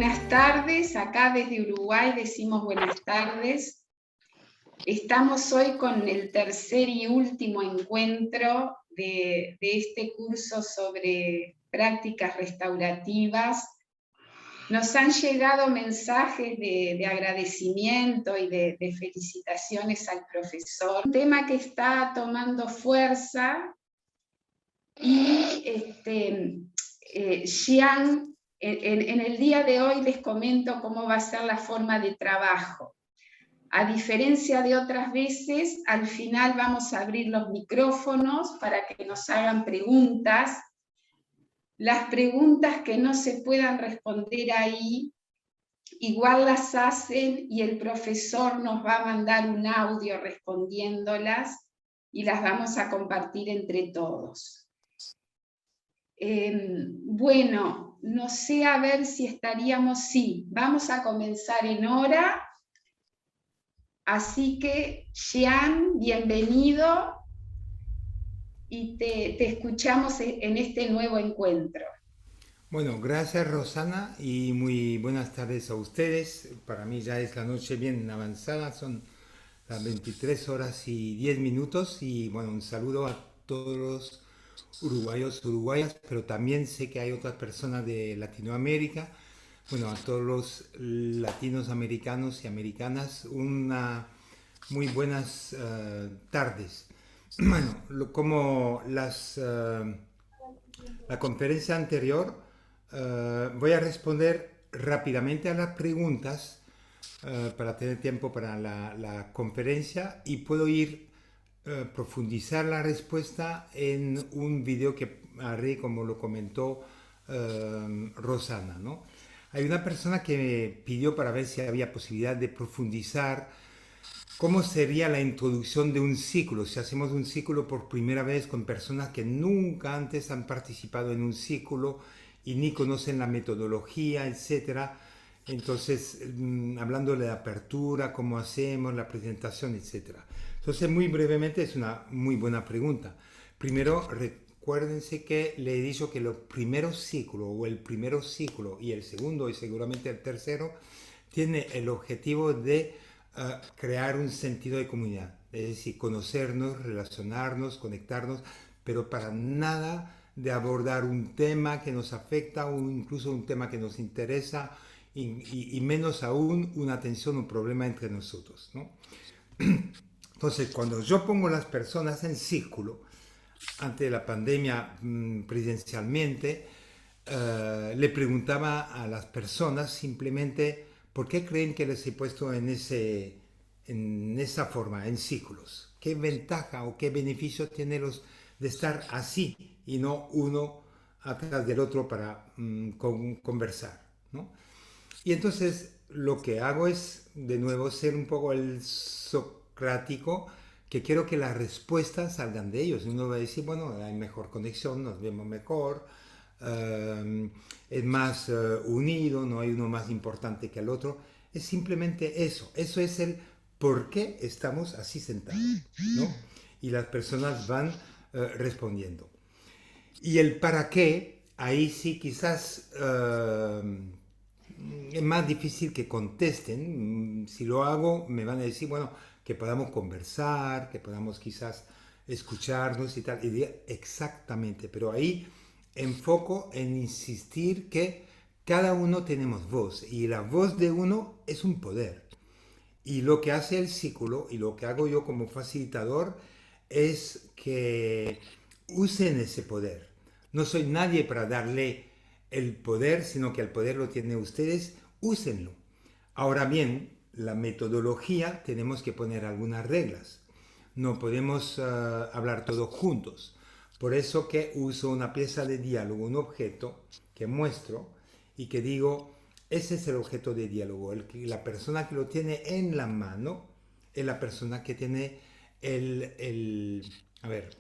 Buenas tardes, acá desde Uruguay decimos buenas tardes. Estamos hoy con el tercer y último encuentro de este curso sobre prácticas restaurativas. Nos han llegado mensajes de agradecimiento y de felicitaciones al profesor. Un tema que está tomando fuerza y Xian, en el día de hoy les comento cómo va a ser la forma de trabajo. A diferencia de otras veces, al final vamos a abrir los micrófonos para que nos hagan preguntas. Las preguntas que no se puedan responder ahí, igual las hacen y el profesor nos va a mandar un audio respondiéndolas y las vamos a compartir entre todos. Bueno, no sé, a ver si estaríamos, sí, vamos a comenzar en hora, así que Xian, bienvenido y te escuchamos en este nuevo encuentro. Bueno, gracias Rosana y muy buenas tardes a ustedes. Para mí ya es la noche bien avanzada, son las 23 horas y 10 minutos y bueno, un saludo a todos los uruguayos, uruguayas, pero también sé que hay otras personas de Latinoamérica. Bueno, a todos los latinos americanos y americanas, una muy buenas tardes. Bueno, como la conferencia anterior, voy a responder rápidamente a las preguntas para tener tiempo para la conferencia y puedo ir profundizar la respuesta en un video que haré como lo comentó Rosana, ¿no? Hay una persona que me pidió para ver si había posibilidad de profundizar cómo sería la introducción de un ciclo, si hacemos un ciclo por primera vez con personas que nunca antes han participado en un ciclo y ni conocen la metodología, etcétera. Entonces, hablando de apertura, cómo hacemos la presentación, etcétera. Entonces, muy brevemente, es una muy buena pregunta. Primero, recuérdense que le he dicho que los primeros ciclos, o el primer ciclo y el segundo y seguramente el tercero, tiene el objetivo de crear un sentido de comunidad, es decir, conocernos, relacionarnos, conectarnos, pero para nada de abordar un tema que nos afecta o incluso un tema que nos interesa y menos aún una tensión, un problema entre nosotros, ¿no? Entonces, cuando yo pongo las personas en círculo, antes de la pandemia presencialmente, le preguntaba a las personas simplemente por qué creen que les he puesto en esa forma, en círculos. ¿Qué ventaja o qué beneficio tiene de estar así y no uno atrás del otro para conversar, ¿no? Y entonces lo que hago es, de nuevo, ser un poco el socrático, que quiero que las respuestas salgan de ellos. Uno va a decir, bueno, hay mejor conexión, nos vemos mejor, es más unido, no hay uno más importante que el otro. Es simplemente eso. Eso es el por qué estamos así sentados, ¿no? Y las personas van respondiendo. Y el para qué, ahí sí quizás es más difícil que contesten. Si lo hago, me van a decir, bueno, que podamos conversar, que podamos quizás escucharnos y tal. Y diría, exactamente, pero ahí enfoco en insistir que cada uno tenemos voz y la voz de uno es un poder. Y lo que hace el círculo y lo que hago yo como facilitador es que usen ese poder. No soy nadie para darle el poder, sino que el poder lo tienen ustedes, úsenlo. Ahora bien, la metodología tenemos que poner algunas reglas. No podemos hablar todos juntos. Por eso que uso una pieza de diálogo, un objeto que muestro y que digo, ese es el objeto de diálogo. La persona que lo tiene en la mano es la persona que tiene a ver,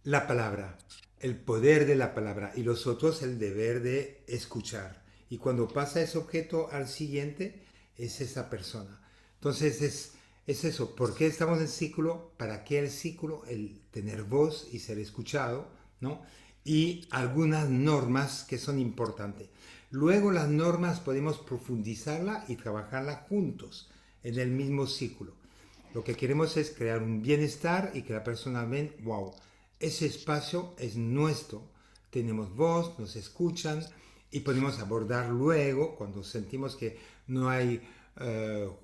la palabra, el poder de la palabra y los otros el deber de escuchar. Y cuando pasa ese objeto al siguiente, es esa persona. Entonces es eso. ¿Por qué estamos en círculo? ¿Para qué el círculo? El tener voz y ser escuchado, ¿no? Y algunas normas que son importantes. Luego las normas podemos profundizarlas y trabajarlas juntos en el mismo círculo. Lo que queremos es crear un bienestar y que la persona vea, wow, ese espacio es nuestro, tenemos voz, nos escuchan y podemos abordar luego cuando sentimos que no hay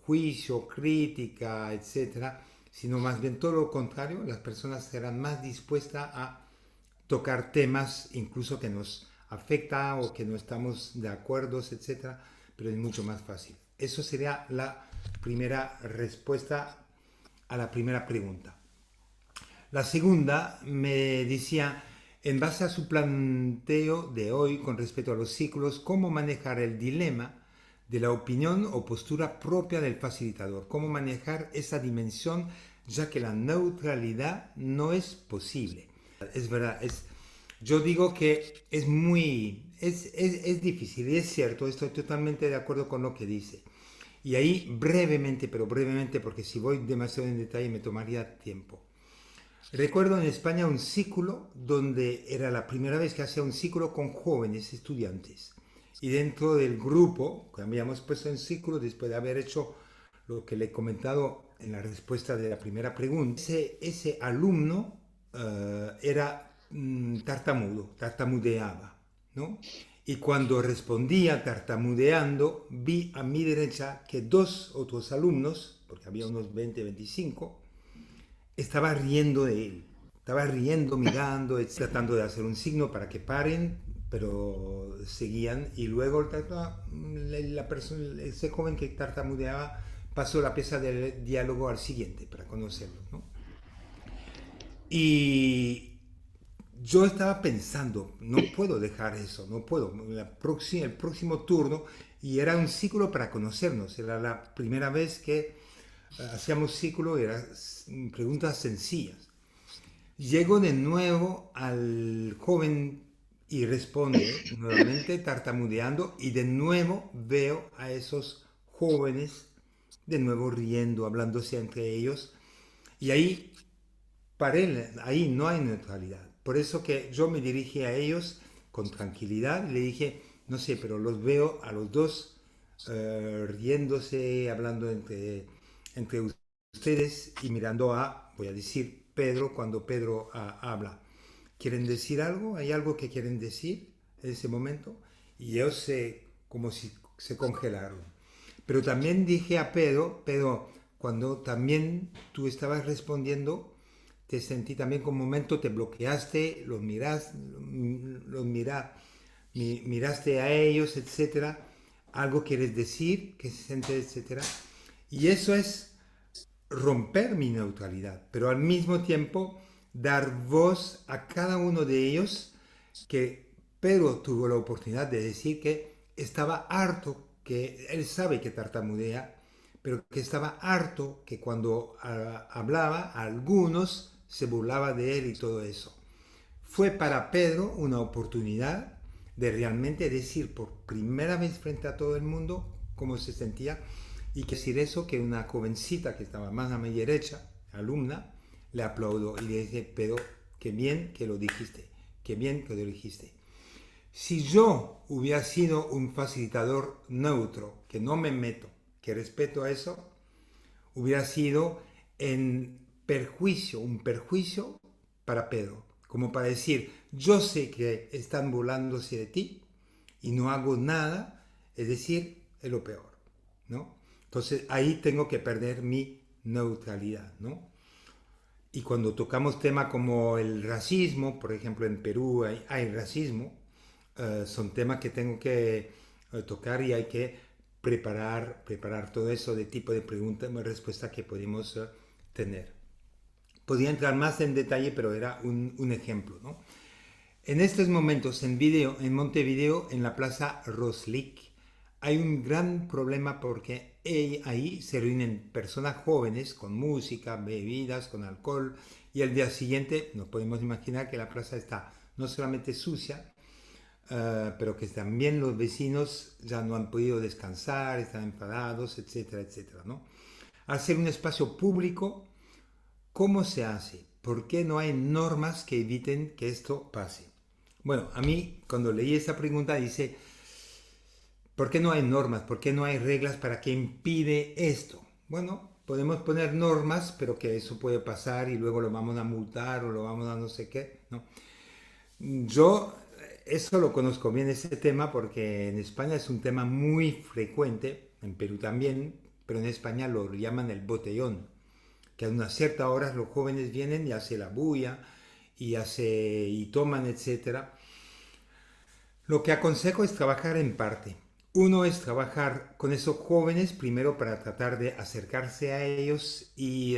juicio, crítica, etcétera, sino más bien todo lo contrario, las personas serán más dispuestas a tocar temas incluso que nos afectan o que no estamos de acuerdo, etcétera, pero es mucho más fácil. Eso sería la primera respuesta a la primera pregunta. La segunda me decía, en base a su planteo de hoy con respecto a los ciclos, cómo manejar el dilema de la opinión o postura propia del facilitador, cómo manejar esa dimensión, ya que la neutralidad no es posible. Es verdad, yo digo que es difícil y es cierto, estoy totalmente de acuerdo con lo que dice. Y ahí brevemente, pero brevemente, porque si voy demasiado en detalle me tomaría tiempo. Recuerdo en España un círculo donde era la primera vez que hacía un círculo con jóvenes estudiantes. Y dentro del grupo, que habíamos puesto en círculo después de haber hecho lo que le he comentado en la respuesta de la primera pregunta, ese alumno era tartamudo, tartamudeaba, ¿no? Y cuando respondía tartamudeando, vi a mi derecha que dos otros alumnos, porque había unos 20, 25, estaba riendo de él. Estaba riendo, mirando, tratando de hacer un signo para que paren, pero seguían. Y luego ese joven que tartamudeaba pasó la pieza del diálogo al siguiente para conocerlo, ¿no? Y yo estaba pensando, no puedo dejar eso, no puedo. El próximo turno, y era un ciclo para conocernos, era la primera vez que hacíamos ciclo, eran preguntas sencillas. Llego de nuevo al joven y responde nuevamente tartamudeando y de nuevo veo a esos jóvenes de nuevo riendo, hablándose entre ellos y ahí paré, ahí no hay neutralidad. Por eso que yo me dirigí a ellos con tranquilidad y le dije, no sé, pero los veo a los dos riéndose, hablando entre ustedes y mirando a, voy a decir, Pedro, cuando Pedro habla. ¿Quieren decir algo? ¿Hay algo que quieren decir en ese momento? Y ellos como si se congelaron. Pero también dije a Pedro, cuando también tú estabas respondiendo, te sentí también como un momento, te bloqueaste, miraste a ellos, etcétera. Algo quieres decir, que se siente, etcétera. Y eso es romper mi neutralidad, pero al mismo tiempo dar voz a cada uno de ellos, que Pedro tuvo la oportunidad de decir que estaba harto, que él sabe que tartamudea, pero que estaba harto que cuando hablaba algunos se burlaba de él y todo eso. Fue para Pedro una oportunidad de realmente decir por primera vez frente a todo el mundo cómo se sentía. Y que decir eso, que una jovencita que estaba más a mi derecha, alumna, le aplaudió y le dije, Pedro, qué bien que lo dijiste, qué bien que lo dijiste. Si yo hubiera sido un facilitador neutro, que no me meto, que respeto a eso, hubiera sido un perjuicio para Pedro, como para decir, yo sé que están burlándose de ti y no hago nada, es decir, es lo peor, ¿no? Entonces ahí tengo que perder mi neutralidad, ¿no? Y cuando tocamos temas como el racismo, por ejemplo en Perú hay racismo, son temas que tengo que tocar y hay que preparar todo eso de tipo de preguntas y respuestas que podemos tener. Podría entrar más en detalle, pero era un ejemplo, ¿no? En estos momentos en Montevideo, en la Plaza Roslik, hay un gran problema porque ahí se reúnen personas jóvenes con música, bebidas, con alcohol y el día siguiente nos podemos imaginar que la plaza está no solamente sucia, pero que también los vecinos ya no han podido descansar, están enfadados, etcétera, etcétera, ¿no? Al ser un espacio público, ¿cómo se hace? ¿Por qué no hay normas que eviten que esto pase? Bueno, a mí cuando leí esa pregunta dice, ¿Por qué no hay normas? ¿Por qué no hay reglas para que impide esto? Bueno, podemos poner normas, pero que eso puede pasar y luego lo vamos a multar o lo vamos a no sé qué, ¿no? Yo eso lo conozco bien, ese tema, porque en España es un tema muy frecuente, en Perú también, pero en España lo llaman el botellón, que a unas ciertas horas los jóvenes vienen y hacen la bulla y toman, etcétera. Lo que aconsejo es trabajar en parte. Uno es trabajar con esos jóvenes primero para tratar de acercarse a ellos y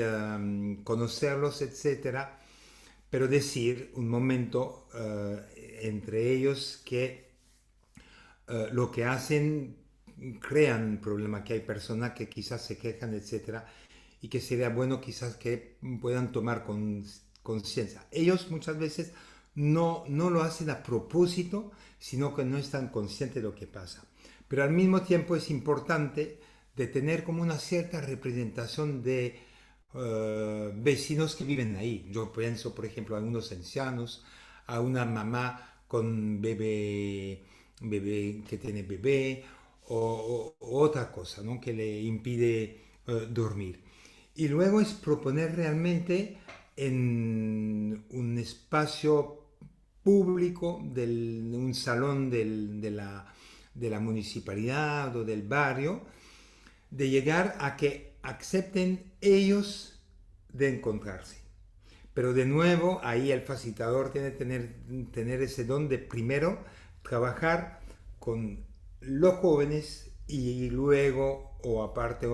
conocerlos, etcétera, pero decir un momento entre ellos que lo que hacen crean problemas, que hay personas que quizás se quejan, etcétera, y que sería bueno quizás que puedan tomar conciencia. Ellos muchas veces no lo hacen a propósito, sino que no están conscientes de lo que pasa. Pero al mismo tiempo es importante de tener como una cierta representación de vecinos que viven ahí. Yo pienso, por ejemplo, a unos ancianos, a una mamá con bebé que tiene bebé, o otra cosa, ¿no? Que le impide dormir. Y luego es proponer realmente en un espacio público, un salón de la municipalidad o del barrio, de llegar a que acepten ellos de encontrarse. Pero de nuevo, ahí el facilitador tiene que tener ese don de primero trabajar con los jóvenes y luego, o aparte,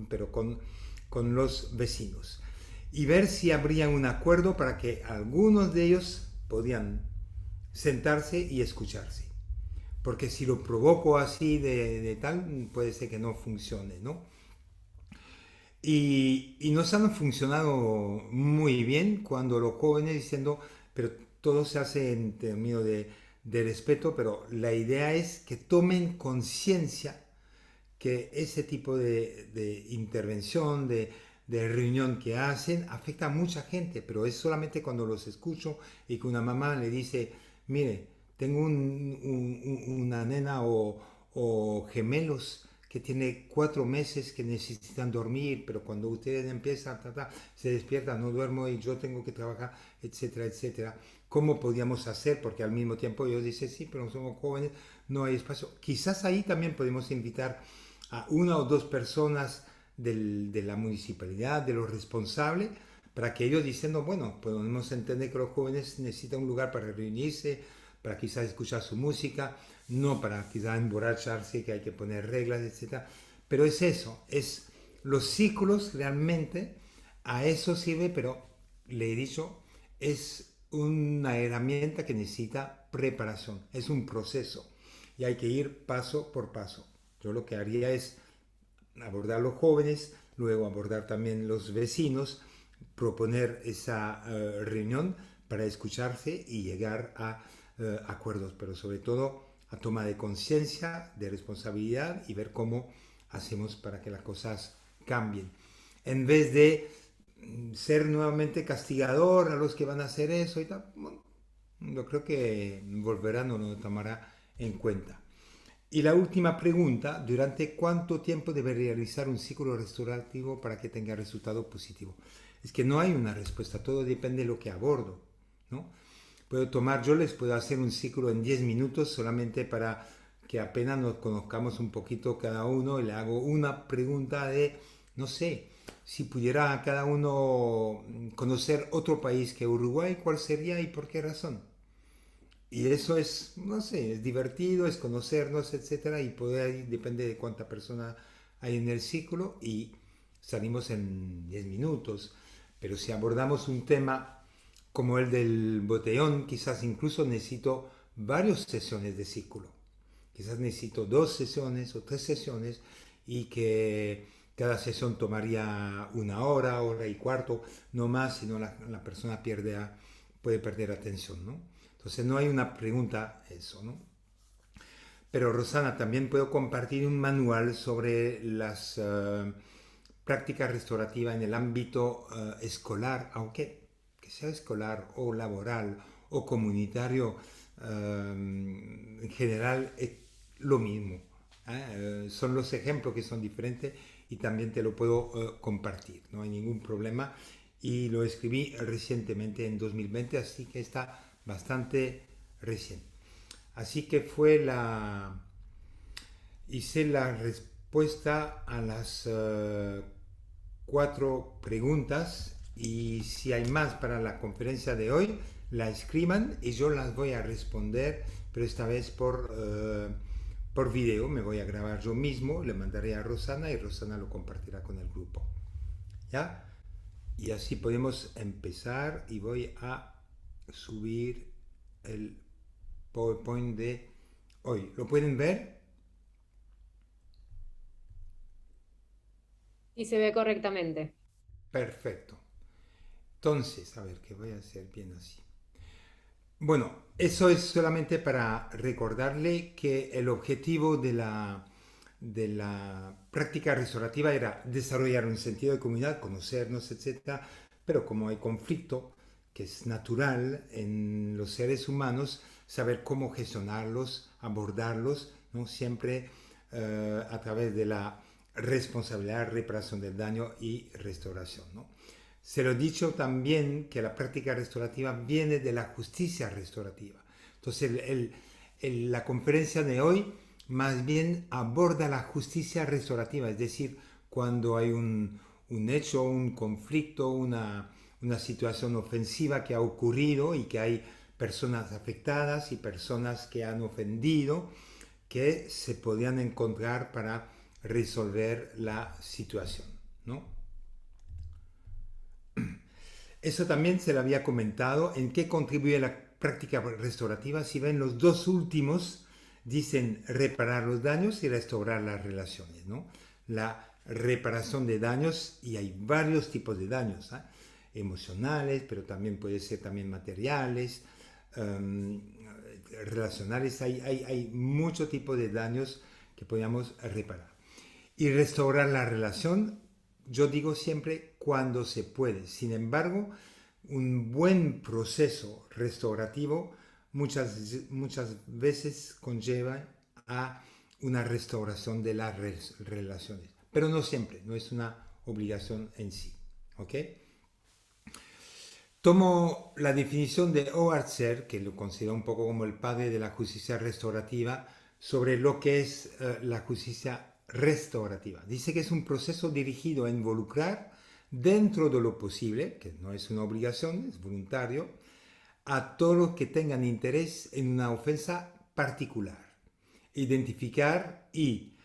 pero con los vecinos. Y ver si habría un acuerdo para que algunos de ellos podían sentarse y escucharse. Porque si lo provoco así de tal, puede ser que no funcione, ¿no? Y nos han funcionado muy bien cuando los jóvenes diciendo, pero todo se hace en términos de respeto, pero la idea es que tomen conciencia que ese tipo de intervención, de reunión que hacen, afecta a mucha gente, pero es solamente cuando los escucho y que una mamá le dice, mire, tengo una nena o gemelos que tiene 4 meses que necesitan dormir, pero cuando ustedes empiezan, se despiertan, no duermo y yo tengo que trabajar, etcétera, etcétera. ¿Cómo podíamos hacer? Porque al mismo tiempo ellos dicen, sí, pero somos jóvenes, no hay espacio. Quizás ahí también podemos invitar a una o dos personas de la municipalidad, de los responsables, para que ellos diciendo, bueno, podemos entender que los jóvenes necesitan un lugar para reunirse, para quizás escuchar su música, no para quizás emborracharse, que hay que poner reglas, etc. Pero es eso, es los ciclos realmente, a eso sirve, pero le he dicho, es una herramienta que necesita preparación, es un proceso y hay que ir paso por paso. Yo lo que haría es abordar los jóvenes, luego abordar también los vecinos, proponer esa reunión para escucharse y llegar a acuerdos, pero sobre todo a toma de conciencia, de responsabilidad y ver cómo hacemos para que las cosas cambien. En vez de ser nuevamente castigador a los que van a hacer eso y tal, bueno, yo creo que volverán o no tomará en cuenta. Y la última pregunta, ¿durante cuánto tiempo debe realizar un ciclo restaurativo para que tenga resultado positivo? Es que no hay una respuesta, todo depende de lo que abordo, ¿no? Yo les puedo hacer un ciclo en 10 minutos solamente para que apenas nos conozcamos un poquito cada uno y le hago una pregunta de, no sé, si pudiera cada uno conocer otro país que Uruguay, ¿cuál sería y por qué razón? Y eso es, no sé, es divertido, es conocernos, etcétera, y poder, depende de cuánta persona hay en el ciclo, y salimos en 10 minutos. Pero si abordamos un tema como el del botellón, quizás incluso necesito varias sesiones de ciclo. Quizás necesito 2 sesiones o 3 sesiones, y que cada sesión tomaría una hora, hora y cuarto, no más, sino la persona puede perder atención, ¿no? Entonces no hay una pregunta eso, ¿no? Pero Rosana, también puedo compartir un manual sobre las prácticas restaurativas en el ámbito escolar, aunque que sea escolar o laboral o comunitario, en general es lo mismo. Son los ejemplos que son diferentes y también te lo puedo compartir, no hay ningún problema. Y lo escribí recientemente en 2020, así que está bastante reciente. Así que hice la respuesta a las 4 preguntas y si hay más para la conferencia de hoy, la escriban y yo las voy a responder, pero esta vez por video. Me voy a grabar yo mismo, le mandaré a Rosana y Rosana lo compartirá con el grupo. ¿Ya? Y así podemos empezar y voy a subir el PowerPoint de hoy. ¿Lo pueden ver? Y se ve correctamente. Perfecto. Entonces, a ver, que voy a hacer bien así. Bueno, eso es solamente para recordarle que el objetivo de la práctica restaurativa era desarrollar un sentido de comunidad, conocernos, etcétera. Pero como hay conflicto, que es natural en los seres humanos, saber cómo gestionarlos, abordarlos, ¿no? Siempre a través de la responsabilidad, reparación del daño y restauración, ¿no? Se lo he dicho también que la práctica restaurativa viene de la justicia restaurativa. Entonces, la conferencia de hoy más bien aborda la justicia restaurativa, es decir, cuando hay un hecho, un conflicto, una situación ofensiva que ha ocurrido y que hay personas afectadas y personas que han ofendido que se podían encontrar para resolver la situación, ¿no? Eso también se lo había comentado. ¿En qué contribuye la práctica restaurativa? Si ven, los dos últimos dicen reparar los daños y restaurar las relaciones, ¿no? La reparación de daños, y hay varios tipos de daños, emocionales, pero también puede ser también materiales, relacionales. Hay muchos tipos de daños que podemos reparar. Y restaurar la relación, yo digo siempre cuando se puede. Sin embargo, un buen proceso restaurativo muchas veces conlleva a una restauración de las relaciones. Pero no siempre, no es una obligación en sí. ¿Ok? Tomo la definición de Howard Serr, que lo considero un poco como el padre de la justicia restaurativa, sobre lo que es la justicia restaurativa. Dice que es un proceso dirigido a involucrar dentro de lo posible, que no es una obligación, es voluntario, a todos los que tengan interés en una ofensa particular. Identificar y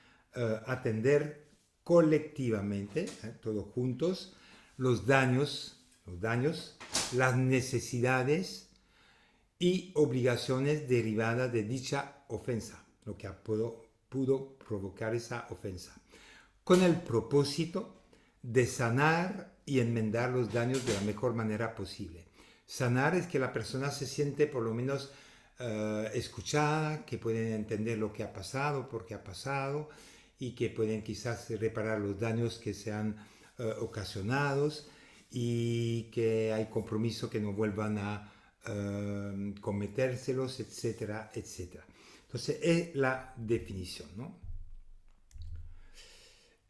atender colectivamente, todos juntos, los daños, las necesidades y obligaciones derivadas de dicha ofensa, lo que pudo provocar esa ofensa, con el propósito de sanar y enmendar los daños de la mejor manera posible. Sanar es que la persona se siente por lo menos escuchada, que pueden entender lo que ha pasado, por qué ha pasado, y que pueden quizás reparar los daños que se han ocasionados, y que hay compromiso que no vuelvan a cometérselos, etcétera, etcétera. Entonces es la definición, ¿no?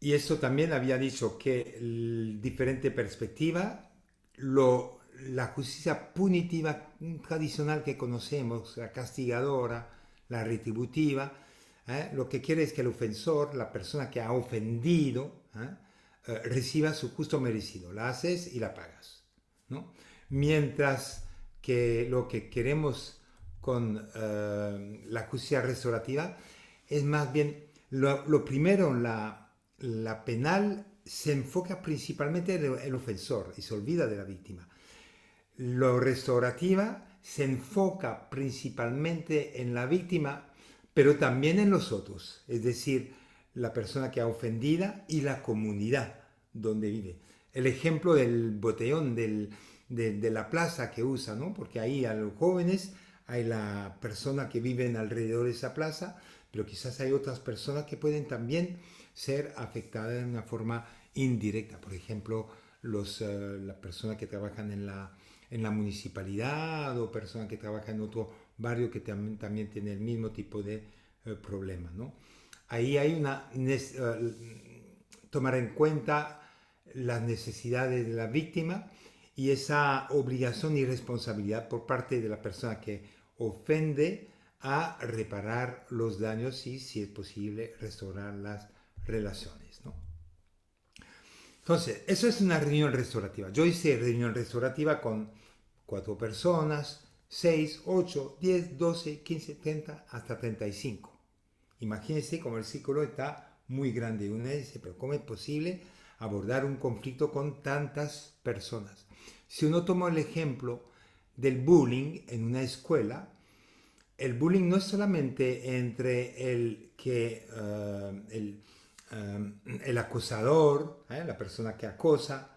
Y eso también había dicho que diferente perspectiva, la justicia punitiva tradicional que conocemos, la castigadora, la retributiva, lo que quiere es que el ofensor, la persona que ha ofendido, reciba su justo merecido. La haces y la pagas, ¿no? Mientras que lo que queremos con la justicia restaurativa es más bien lo primero, la penal se enfoca principalmente en el ofensor y se olvida de la víctima. Lo restaurativa se enfoca principalmente en la víctima, pero también en los otros, es decir, la persona que ha ofendida y la comunidad donde vive. El ejemplo del botellón de la plaza que usa, ¿no? Porque ahí a los jóvenes hay la persona que vive alrededor de esa plaza, pero quizás hay otras personas que pueden también ser afectadas de una forma indirecta. Por ejemplo, las personas que trabajan en la municipalidad o personas que trabajan en otro barrio que también tiene el mismo tipo de problema, ¿no? Ahí hay tomar en cuenta las necesidades de la víctima y esa obligación y responsabilidad por parte de la persona que ofende a reparar los daños y, si es posible, restaurar las relaciones, ¿no? Entonces, eso es una reunión restaurativa. Yo hice reunión restaurativa con 4 personas, 6, 8, 10, 12, 15, 30, hasta 35. Imagínense cómo el círculo está muy grande. Uno dice, pero ¿cómo es posible abordar un conflicto con tantas personas? Si uno toma el ejemplo del bullying en una escuela, el bullying no es solamente entre el acosador, la persona que acosa,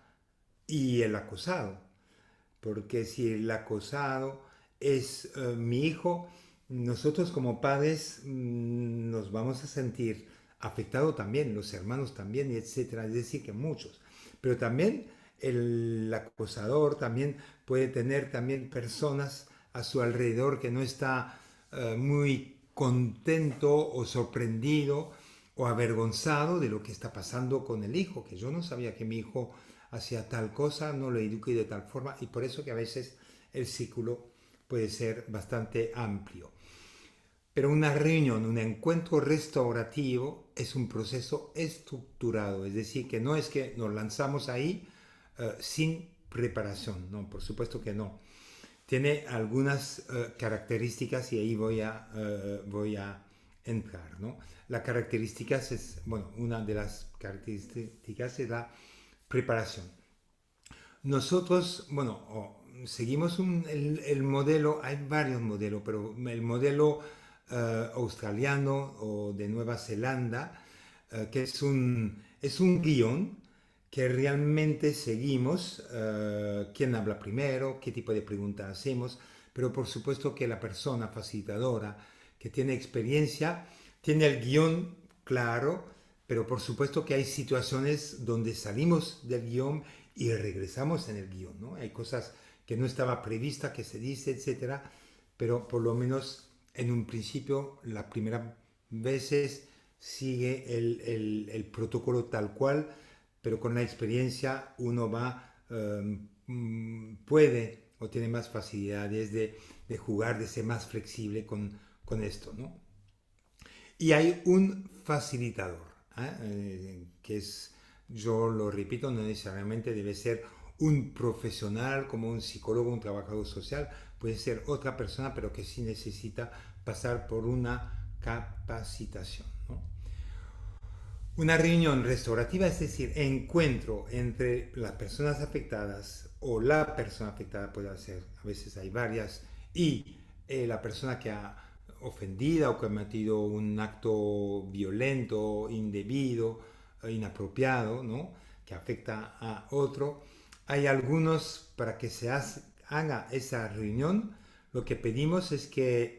y el acosado. Porque si el acosado es mi hijo, nosotros como padres nos vamos a sentir afectados también, los hermanos también, etcétera. Es decir, que muchos. Pero también el acosador también puede tener también personas a su alrededor que no está muy contento o sorprendido o avergonzado de lo que está pasando con el hijo, que yo no sabía que mi hijo hacía tal cosa, no lo eduqué de tal forma, y por eso que a veces el círculo puede ser bastante amplio. Pero una reunión, un encuentro restaurativo es un proceso estructurado, es decir, que no es que nos lanzamos ahí sin preparación, no, por supuesto que no. Tiene algunas características y ahí voy a entrar, ¿no? La características es, bueno, una de las características es la preparación. Nosotros, bueno, seguimos el modelo, hay varios modelos, pero el modelo australiano o de Nueva Zelanda, que es un guión que realmente seguimos, quién habla primero, qué tipo de preguntas hacemos, pero por supuesto que la persona facilitadora que tiene experiencia tiene el guión claro, pero por supuesto que hay situaciones donde salimos del guión y regresamos en el guión, ¿no? Hay cosas que no estaba prevista, que se dice, etcétera, pero por lo menos en un principio, la primera veces sigue el protocolo tal cual, pero con la experiencia uno va, puede o tiene más facilidades de jugar, de ser más flexible con esto, ¿no? Y hay un facilitador, que es, yo lo repito, no necesariamente debe ser un profesional como un psicólogo, un trabajador social, puede ser otra persona, pero que sí necesita pasar por una capacitación, ¿no? Una reunión restaurativa, es decir, encuentro entre las personas afectadas o la persona afectada, puede ser, a veces hay varias, y la persona que ha ofendido o que ha cometido un acto violento, indebido, inapropiado, ¿no? Que afecta a otro. Hay algunos, para que se haga esa reunión, lo que pedimos es que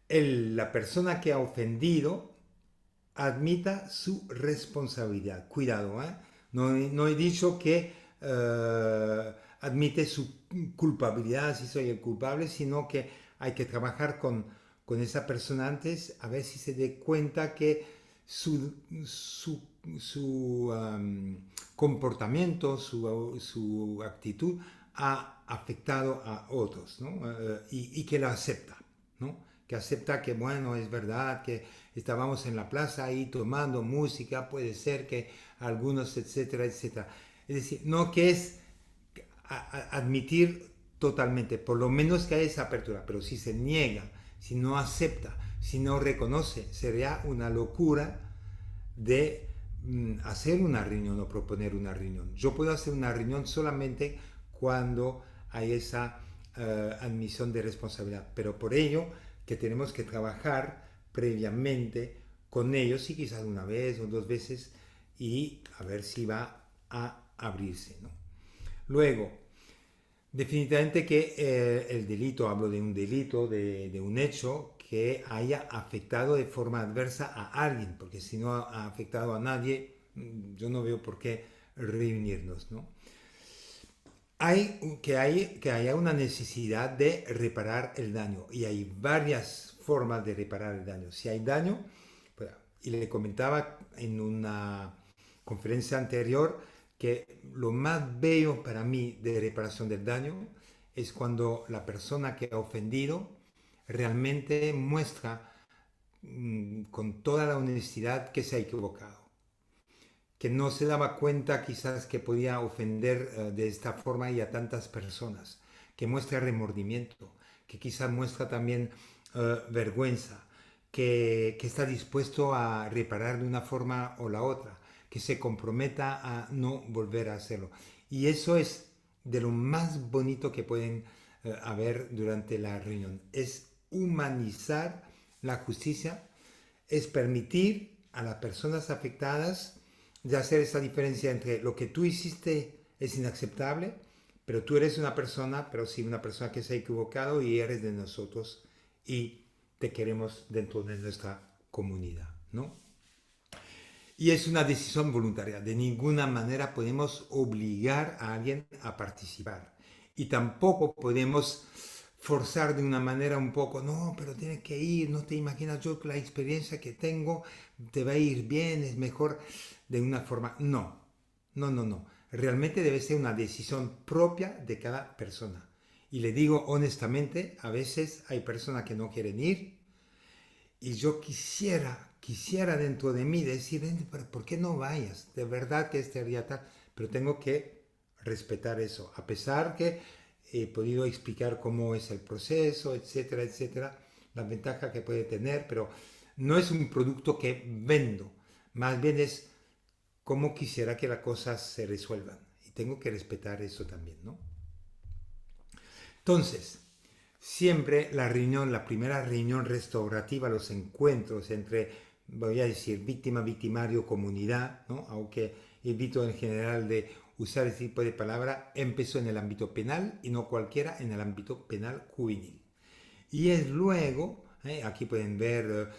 la persona que ha ofendido admita su responsabilidad. Cuidado, ¿eh? No he dicho que admite su culpabilidad, si soy el culpable, sino que hay que trabajar con esa persona antes, a ver si se dé cuenta que su comportamiento, su actitud ha afectado a otros, ¿no? Y que lo acepta, ¿no? Que acepta que, bueno, es verdad que estábamos en la plaza ahí tomando música, puede ser que algunos, etcétera, etcétera. Es decir, no que es admitir totalmente, por lo menos que haya esa apertura, pero si se niega, si no acepta, si no reconoce, sería una locura de hacer una reunión o proponer una reunión. Yo puedo hacer una reunión solamente cuando hay esa admisión de responsabilidad, pero por ello que tenemos que trabajar previamente con ellos y quizás una vez o 2 veces y a ver si va a abrirse, ¿no? Luego, definitivamente que el delito, hablo de un delito, de un hecho que haya afectado de forma adversa a alguien, porque si no ha afectado a nadie, yo no veo por qué reunirnos, ¿no? Que haya una necesidad de reparar el daño y hay varias formas de reparar el daño. Si hay daño, Y le comentaba en una conferencia anterior que lo más bello para mí de reparación del daño es cuando la persona que ha ofendido realmente muestra con toda la honestidad que se ha equivocado, que no se daba cuenta quizás que podía ofender de esta forma y a tantas personas, que muestra remordimiento, que quizás muestra también vergüenza, que está dispuesto a reparar de una forma o la otra, que se comprometa a no volver a hacerlo. Y eso es de lo más bonito que pueden haber durante la reunión, es humanizar la justicia, es permitir a las personas afectadas de hacer esa diferencia entre lo que tú hiciste es inaceptable, pero tú eres una persona, pero sí una persona que se ha equivocado y eres de nosotros y te queremos dentro de nuestra comunidad, ¿no? Y es una decisión voluntaria. De ninguna manera podemos obligar a alguien a participar. Y tampoco podemos forzar de una manera un poco, no, pero tienes que ir, no te imaginas yo la experiencia que tengo, te va a ir bien, es mejor de una forma. No, no, no, no. Realmente debe ser una decisión propia de cada persona. Y le digo honestamente, a veces hay personas que no quieren ir y yo quisiera dentro de mí decir, pero ¿por qué no vayas? De verdad que estaría tal, pero tengo que respetar eso, a pesar que he podido explicar cómo es el proceso, etcétera, etcétera, la ventaja que puede tener, pero no es un producto que vendo, más bien es cómo quisiera que las cosas se resuelvan. Y tengo que respetar eso también, ¿no? Entonces, siempre la reunión, la primera reunión restaurativa, los encuentros entre, voy a decir, víctima, victimario, comunidad, ¿no? Aunque evito en general de usar ese tipo de palabra, empezó en el ámbito penal y no cualquiera en el ámbito penal juvenil. Y es luego, aquí pueden ver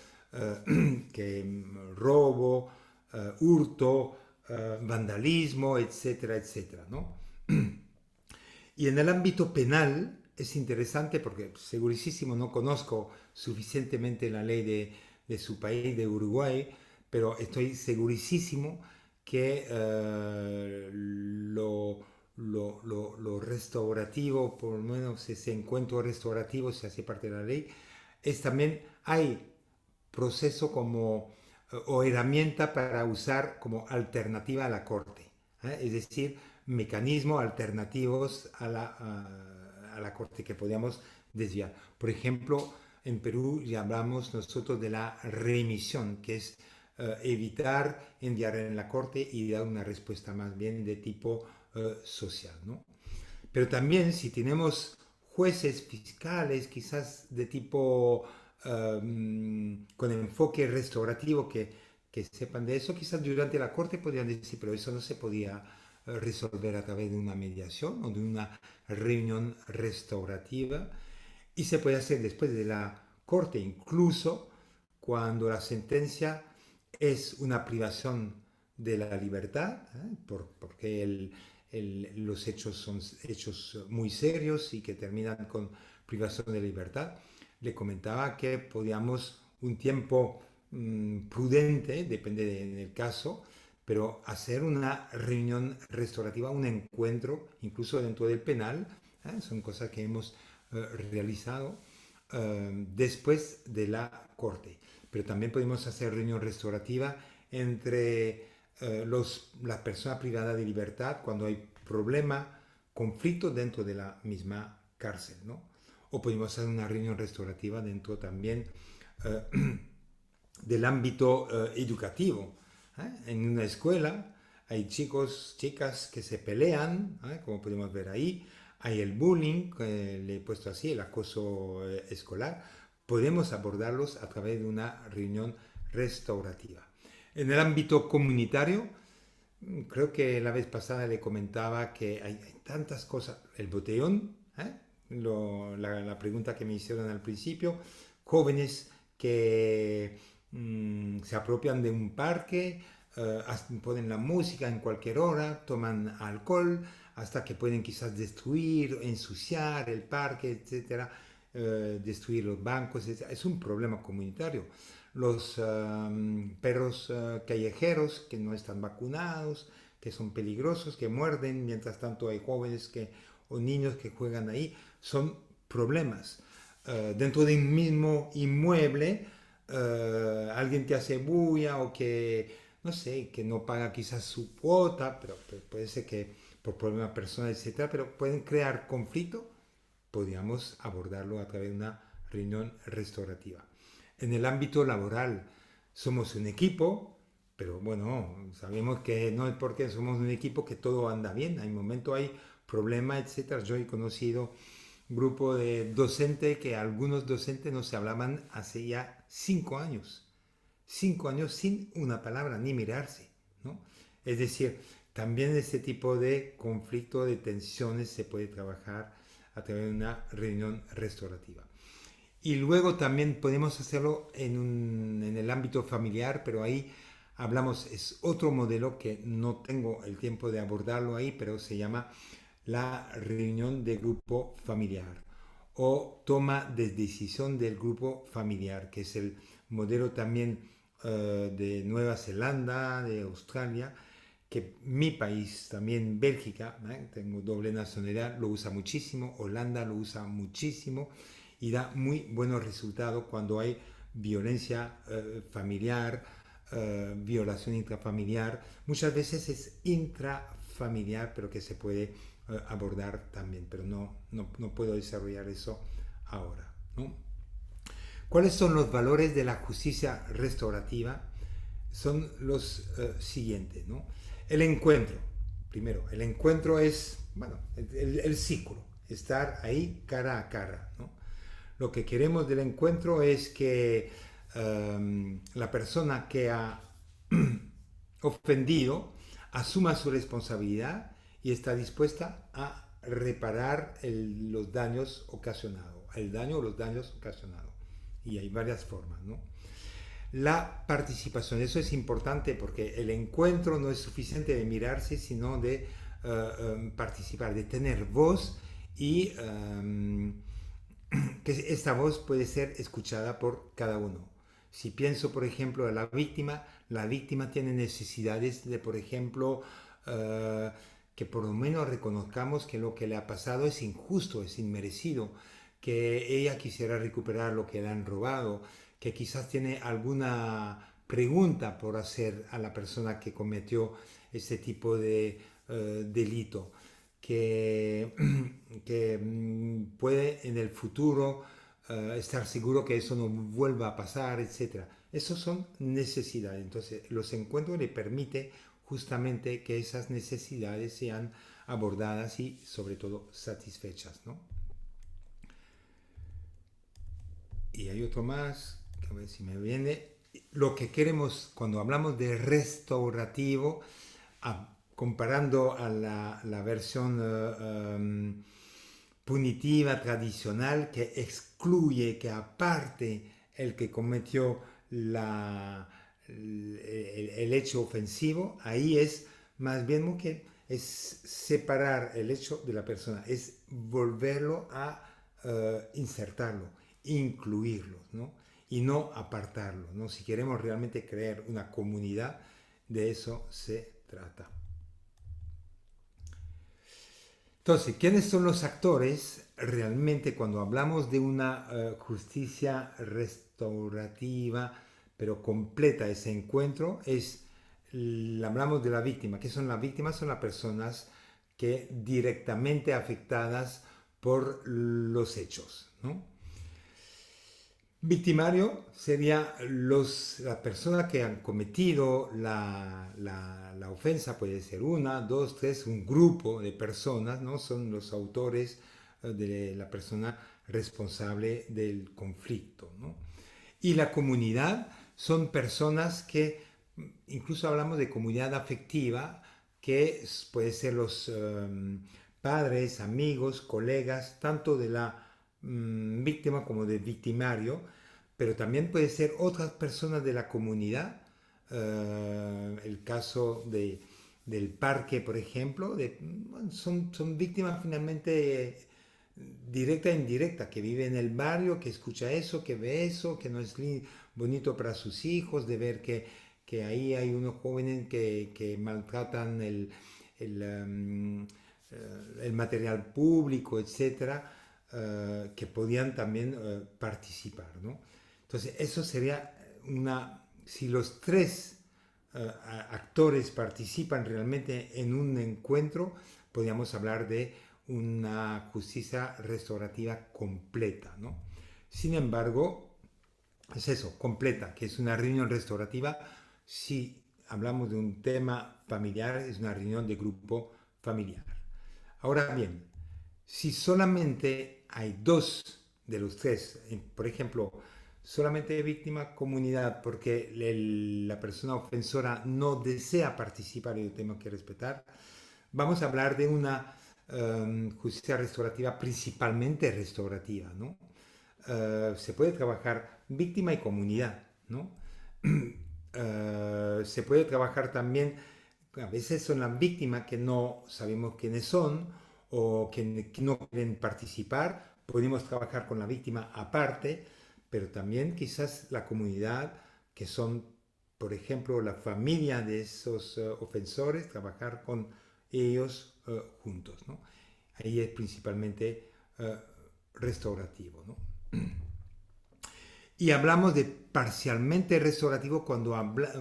que robo, hurto, vandalismo, etcétera, etcétera, ¿no? Y en el ámbito penal es interesante porque segurísimo no conozco suficientemente la ley de su país, de Uruguay, pero estoy segurísimo que lo restaurativo, por lo menos ese encuentro restaurativo, se hace parte de la ley, es también hay proceso como o herramienta para usar como alternativa a la corte, es decir, mecanismos alternativos a la corte que podíamos desviar. Por ejemplo, en Perú ya hablamos nosotros de la remisión, que es evitar enviar en la corte y dar una respuesta más bien de tipo social, ¿no? Pero también si tenemos jueces fiscales, quizás de tipo con enfoque restaurativo que sepan de eso, quizás durante la corte podrían decir, pero eso no se podía resolver a través de una mediación o de una reunión restaurativa y se puede hacer después de la corte, incluso cuando la sentencia es una privación de la libertad, porque los hechos son hechos muy serios y que terminan con privación de libertad. Le comentaba que podíamos un tiempo prudente, depende del caso, pero hacer una reunión restaurativa, un encuentro, incluso dentro del penal, son cosas que hemos realizado después de la corte. Pero también podemos hacer reunión restaurativa entre las personas privadas de libertad cuando hay problema, conflicto dentro de la misma cárcel, ¿no? O podemos hacer una reunión restaurativa dentro también del ámbito educativo. En una escuela hay chicos, chicas que se pelean, como podemos ver ahí, hay el bullying, le he puesto así, el acoso escolar, podemos abordarlos a través de una reunión restaurativa. En el ámbito comunitario, creo que la vez pasada le comentaba que hay tantas cosas, el botellón, la pregunta que me hicieron al principio, jóvenes que se apropian de un parque, ponen la música en cualquier hora, toman alcohol, hasta que pueden quizás destruir, ensuciar el parque, etcétera, destruir los bancos, etc. Es un problema comunitario. los perros callejeros que no están vacunados, que son peligrosos, que muerden, mientras tanto hay jóvenes o niños que juegan ahí, son problemas. Dentro de un mismo inmueble, alguien que hace bulla o que, no sé, que no paga quizás su cuota, pero puede ser que por problemas personales, etcétera, pero pueden crear conflicto, podríamos abordarlo a través de una reunión restaurativa. En el ámbito laboral, somos un equipo, pero bueno, sabemos que no es porque somos un equipo que todo anda bien, hay momentos, hay problemas, etcétera. Yo he conocido grupo de docentes que algunos docentes no se hablaban hace ya 5 años. 5 años sin una palabra, ni mirarse, ¿no? Es decir, también este tipo de conflicto, de tensiones se puede trabajar a través de una reunión restaurativa. Y luego también podemos hacerlo en el ámbito familiar, pero ahí hablamos, es otro modelo que no tengo el tiempo de abordarlo ahí, pero se llama la reunión de grupo familiar o toma de decisión del grupo familiar, que es el modelo también de Nueva Zelanda, de Australia, que mi país, también Bélgica, tengo doble nacionalidad, lo usa muchísimo, Holanda lo usa muchísimo y da muy buenos resultados cuando hay violencia familiar, violación intrafamiliar. Muchas veces es intrafamiliar, pero que se puede abordar también, pero no puedo desarrollar eso ahora, ¿no? ¿Cuáles son los valores de la justicia restaurativa? Son los siguientes, ¿no? El encuentro. Primero, el encuentro es, bueno, el ciclo, estar ahí cara a cara, ¿no? Lo que queremos del encuentro es que la persona que ha ofendido asuma su responsabilidad y está dispuesta a reparar los daños ocasionados, el daño o los daños ocasionados. Y hay varias formas, ¿no? La participación, eso es importante porque el encuentro no es suficiente de mirarse, sino de participar, de tener voz y que esta voz puede ser escuchada por cada uno. Si pienso, por ejemplo, en la víctima tiene necesidades de, por ejemplo, que por lo menos reconozcamos que lo que le ha pasado es injusto, es inmerecido, que ella quisiera recuperar lo que le han robado, que quizás tiene alguna pregunta por hacer a la persona que cometió ese tipo de delito, que, que puede en el futuro estar seguro que eso no vuelva a pasar, etcétera. Esas son necesidades. Entonces, los encuentros le permiten justamente que esas necesidades sean abordadas y, sobre todo, satisfechas, ¿no? Y hay otro más, a ver si me viene. Lo que queremos cuando hablamos de restaurativo, comparando a la versión punitiva tradicional que excluye, que aparte el que cometió el hecho ofensivo, ahí es más bien que es separar el hecho de la persona, es volverlo a insertarlo, incluirlo, ¿no? Y no apartarlo, ¿no? Si queremos realmente crear una comunidad, de eso se trata. Entonces, ¿quiénes son los actores realmente cuando hablamos de una justicia restaurativa, pero completa ese encuentro? Hablamos de la víctima. ¿Qué son las víctimas? Son las personas que directamente afectadas por los hechos, ¿no? Victimario sería las personas que han cometido la ofensa, puede ser una, dos, tres, un grupo de personas, ¿no? Son los autores de la persona responsable del conflicto, ¿no? Y la comunidad son personas que, incluso hablamos de comunidad afectiva, que puede ser los padres, amigos, colegas, tanto de la víctima como del victimario, pero también puede ser otras personas de la comunidad. El caso del parque, por ejemplo, bueno, son víctimas finalmente directa e indirecta, que vive en el barrio, que escucha eso, que ve eso, que no es bonito para sus hijos, de ver que ahí hay unos jóvenes que maltratan el material público, etcétera, que podían también participar, ¿no? Entonces, eso sería si los tres actores participan realmente en un encuentro, podríamos hablar de una justicia restaurativa completa, ¿no? Sin embargo, es eso, completa, que es una reunión restaurativa. Si hablamos de un tema familiar, es una reunión de grupo familiar. Ahora bien, si solamente hay dos de los tres, por ejemplo, solamente víctima comunidad porque la persona ofensora no desea participar y yo tengo que respetar, vamos a hablar de una justicia restaurativa principalmente restaurativa, ¿no? Se puede trabajar víctima y comunidad, ¿no? Se puede trabajar también, a veces son las víctimas que no sabemos quiénes son o que no quieren participar, podemos trabajar con la víctima aparte, pero también quizás la comunidad, que son, por ejemplo, la familia de esos ofensores, trabajar con ellos juntos, ¿no? Ahí es principalmente restaurativo, ¿no? Y hablamos de parcialmente restaurativo cuando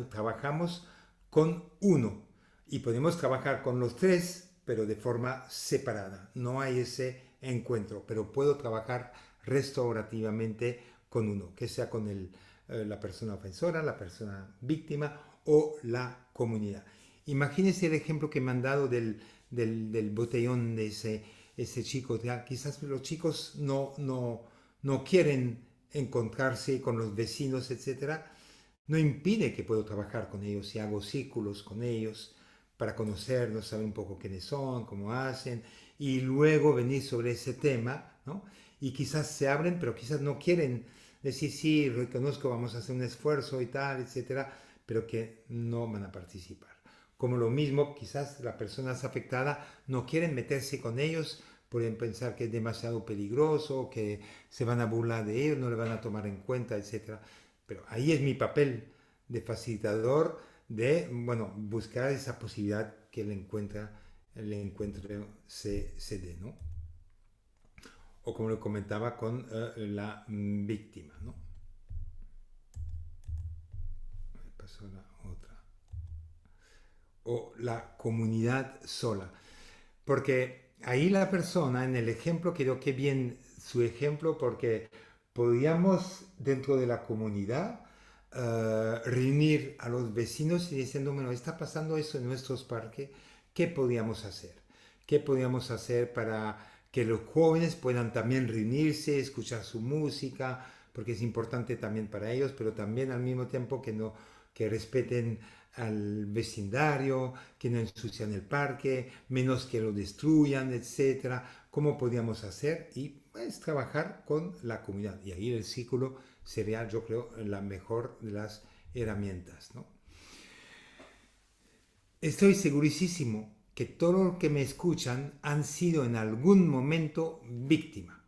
trabajamos con uno y podemos trabajar con los tres, pero de forma separada. No hay ese encuentro, pero puedo trabajar restaurativamente con uno, que sea con la persona ofensora, la persona víctima o la comunidad. Imagínense el ejemplo que me han dado del botellón de ese chico. Ya, quizás los chicos no quieren encontrarse con los vecinos, etcétera. No impide que puedo trabajar con ellos y hago círculos con ellos para conocerlos, saber un poco quiénes son, cómo hacen, y luego venir sobre ese tema, ¿no? Y quizás se abren, pero quizás no quieren decir, sí, reconozco, vamos a hacer un esfuerzo y tal, etcétera, pero que no van a participar. Como lo mismo, quizás las personas afectadas no quieren meterse con ellos, pueden pensar que es demasiado peligroso, que se van a burlar de ellos, no le van a tomar en cuenta, etcétera. Pero ahí es mi papel de facilitador, de, bueno, buscar esa posibilidad que el encuentro se dé, ¿no? O como lo comentaba con la víctima, ¿no? Me pasó la otra. O la comunidad sola. Porque ahí la persona, en el ejemplo, quedó que bien su ejemplo, porque podíamos dentro de la comunidad reunir a los vecinos y diciendo, bueno, está pasando eso en nuestros parques, ¿qué podíamos hacer? ¿Qué podíamos hacer para que los jóvenes puedan también reunirse, escuchar su música, porque es importante también para ellos, pero también al mismo tiempo que respeten al vecindario, que no ensucian el parque, menos que lo destruyan, etcétera. ¿Cómo podíamos hacer? Y pues trabajar con la comunidad. Y ahí el círculo sería, yo creo, la mejor de las herramientas, ¿no? Estoy segurísimo que todos los que me escuchan han sido en algún momento víctima.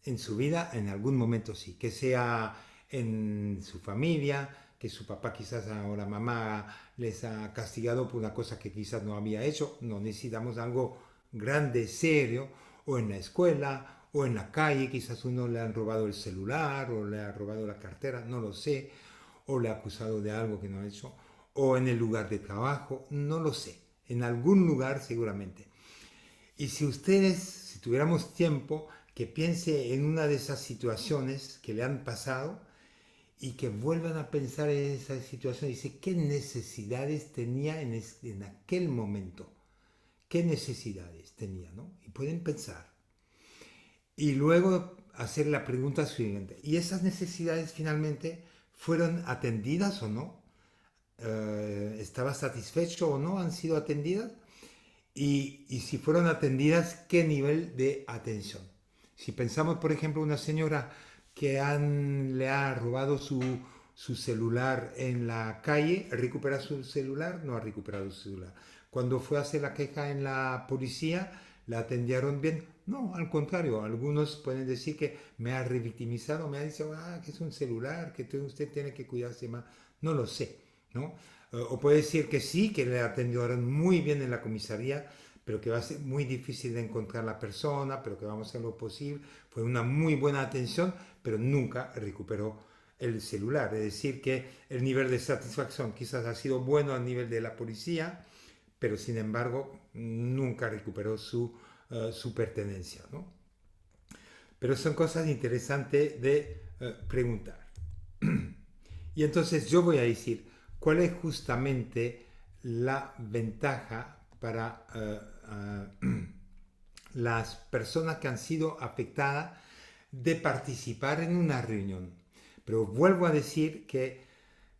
En su vida, en algún momento sí. Que sea en su familia, que su papá quizás o la mamá les ha castigado por una cosa que quizás no había hecho. No necesitamos algo grande, serio. O en la escuela, o en la calle, quizás uno le han robado el celular, o le ha robado la cartera, no lo sé. O le ha acusado de algo que no ha hecho. O en el lugar de trabajo, no lo sé. En algún lugar seguramente. Y si ustedes, si tuviéramos tiempo, que piense en una de esas situaciones que le han pasado y que vuelvan a pensar en esa situación y dice qué necesidades tenía en aquel momento, qué necesidades tenía, ¿no? Y pueden pensar. Y luego hacer la pregunta siguiente, ¿y esas necesidades finalmente fueron atendidas o no? ¿Estaba satisfecho o no? ¿Han sido atendidas? Y si fueron atendidas, ¿qué nivel de atención? Si pensamos, por ejemplo, una señora que le ha robado su celular en la calle, ¿recupera su celular? No ha recuperado su celular. Cuando fue a hacer la queja en la policía, ¿la atendieron bien? No, al contrario, algunos pueden decir que me ha revictimizado, me ha dicho, que es un celular, que usted tiene que cuidarse más. No lo sé, ¿no? O puede decir que sí, que le atendieron muy bien en la comisaría, pero que va a ser muy difícil de encontrar la persona, pero que vamos a hacer lo posible. Fue una muy buena atención, pero nunca recuperó el celular. Es decir, que el nivel de satisfacción quizás ha sido bueno a nivel de la policía, pero sin embargo nunca recuperó su pertenencia, ¿no? Pero son cosas interesantes de preguntar. Y entonces yo voy a decir cuál es justamente la ventaja para las personas que han sido afectadas de participar en una reunión. Pero vuelvo a decir que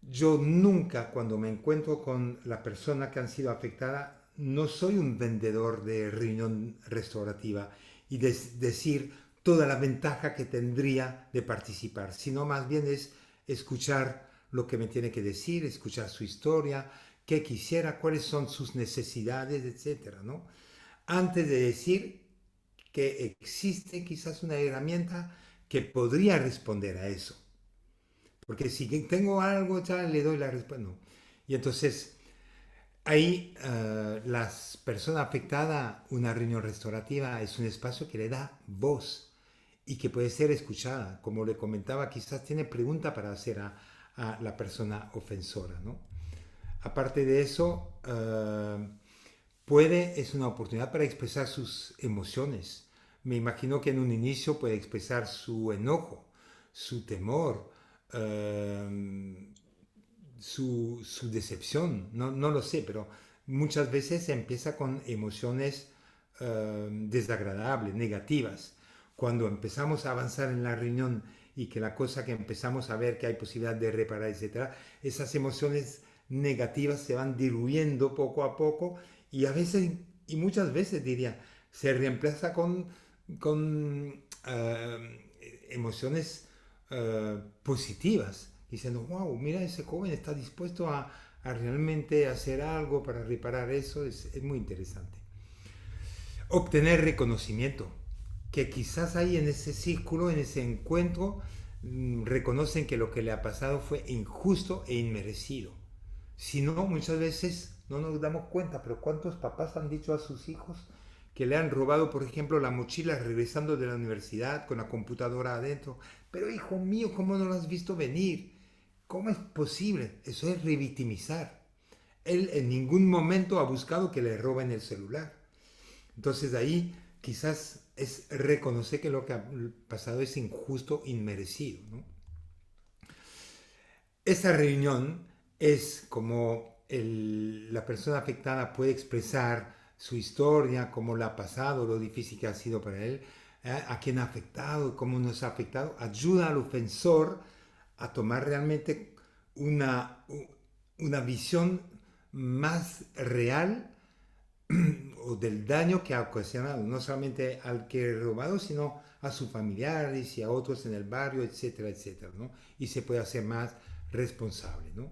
yo nunca, cuando me encuentro con la persona que han sido afectada, no soy un vendedor de reunión restaurativa y decir toda la ventaja que tendría de participar, sino más bien es escuchar lo que me tiene que decir, escuchar su historia, qué quisiera, cuáles son sus necesidades, etcétera, ¿no? Antes de decir que existe quizás una herramienta que podría responder a eso. Porque si tengo algo, ya le doy la respuesta. No. Y entonces, ahí las personas afectadas, una reunión restaurativa es un espacio que le da voz y que puede ser escuchada. Como le comentaba, quizás tiene pregunta para hacer a la persona ofensora, ¿no? Aparte de eso, es una oportunidad para expresar sus emociones. Me imagino que en un inicio puede expresar su enojo, su temor, eh, su decepción, no lo sé, pero muchas veces se empieza con emociones desagradables, negativas. Cuando empezamos a avanzar en la reunión y que la cosa que empezamos a ver que hay posibilidad de reparar, etcétera, esas emociones negativas se van diluyendo poco a poco y a veces, y muchas veces diría, se reemplaza con emociones positivas, diciendo, wow, mira, ese joven está dispuesto a realmente hacer algo para reparar eso, es muy interesante. Obtener reconocimiento, que quizás ahí en ese círculo, en ese encuentro, reconocen que lo que le ha pasado fue injusto e inmerecido. Si no, muchas veces no nos damos cuenta, pero ¿cuántos papás han dicho a sus hijos que le han robado, por ejemplo, la mochila regresando de la universidad con la computadora adentro? Pero hijo mío, ¿cómo no lo has visto venir? ¿Cómo es posible? Eso es revictimizar. Él en ningún momento ha buscado que le roben el celular. Entonces ahí quizás es reconocer que lo que ha pasado es injusto, inmerecido, ¿no? Esa reunión es como la persona afectada puede expresar su historia, cómo le ha pasado, lo difícil que ha sido para él, a quién ha afectado, cómo nos ha afectado. Ayuda al ofensor a tomar realmente una visión más real o del daño que ha ocasionado, no solamente al que ha robado, sino a sus familiares y a otros en el barrio, etcétera, etcétera, ¿no? Y se puede hacer más responsable, ¿no?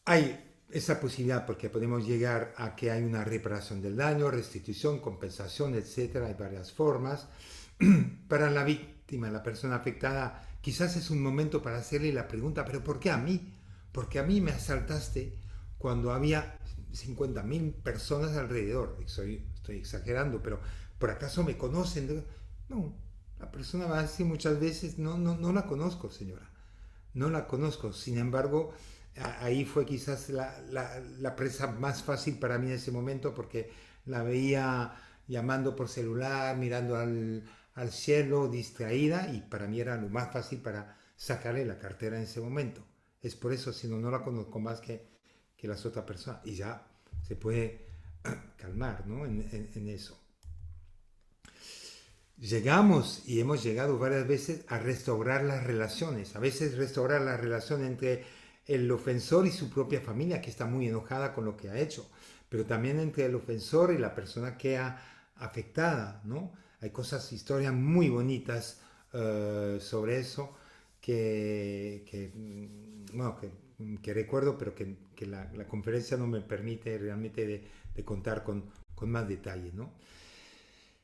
Hay esa posibilidad porque podemos llegar a que hay una reparación del daño, restitución, compensación, etcétera, hay varias formas. Para la víctima, la persona afectada, quizás es un momento para hacerle la pregunta, pero ¿por qué a mí? Porque a mí me asaltaste cuando había 50.000 personas alrededor. Estoy exagerando, pero ¿por acaso me conocen? No, la persona va a decir muchas veces, no la conozco, señora, no la conozco. Sin embargo, ahí fue quizás la presa más fácil para mí en ese momento porque la veía llamando por celular, mirando al cielo, distraída, y para mí era lo más fácil para sacarle la cartera en ese momento. Es por eso, si no la conozco más que las otras personas, y ya se puede calmar, ¿no? En eso. Llegamos y hemos llegado varias veces a restaurar las relaciones, a veces restaurar la relación entre el ofensor y su propia familia, que está muy enojada con lo que ha hecho, pero también entre el ofensor y la persona que ha afectada, ¿no? Hay cosas, historias muy bonitas sobre eso bueno, que recuerdo, pero que la conferencia no me permite realmente de contar con más detalle, ¿no?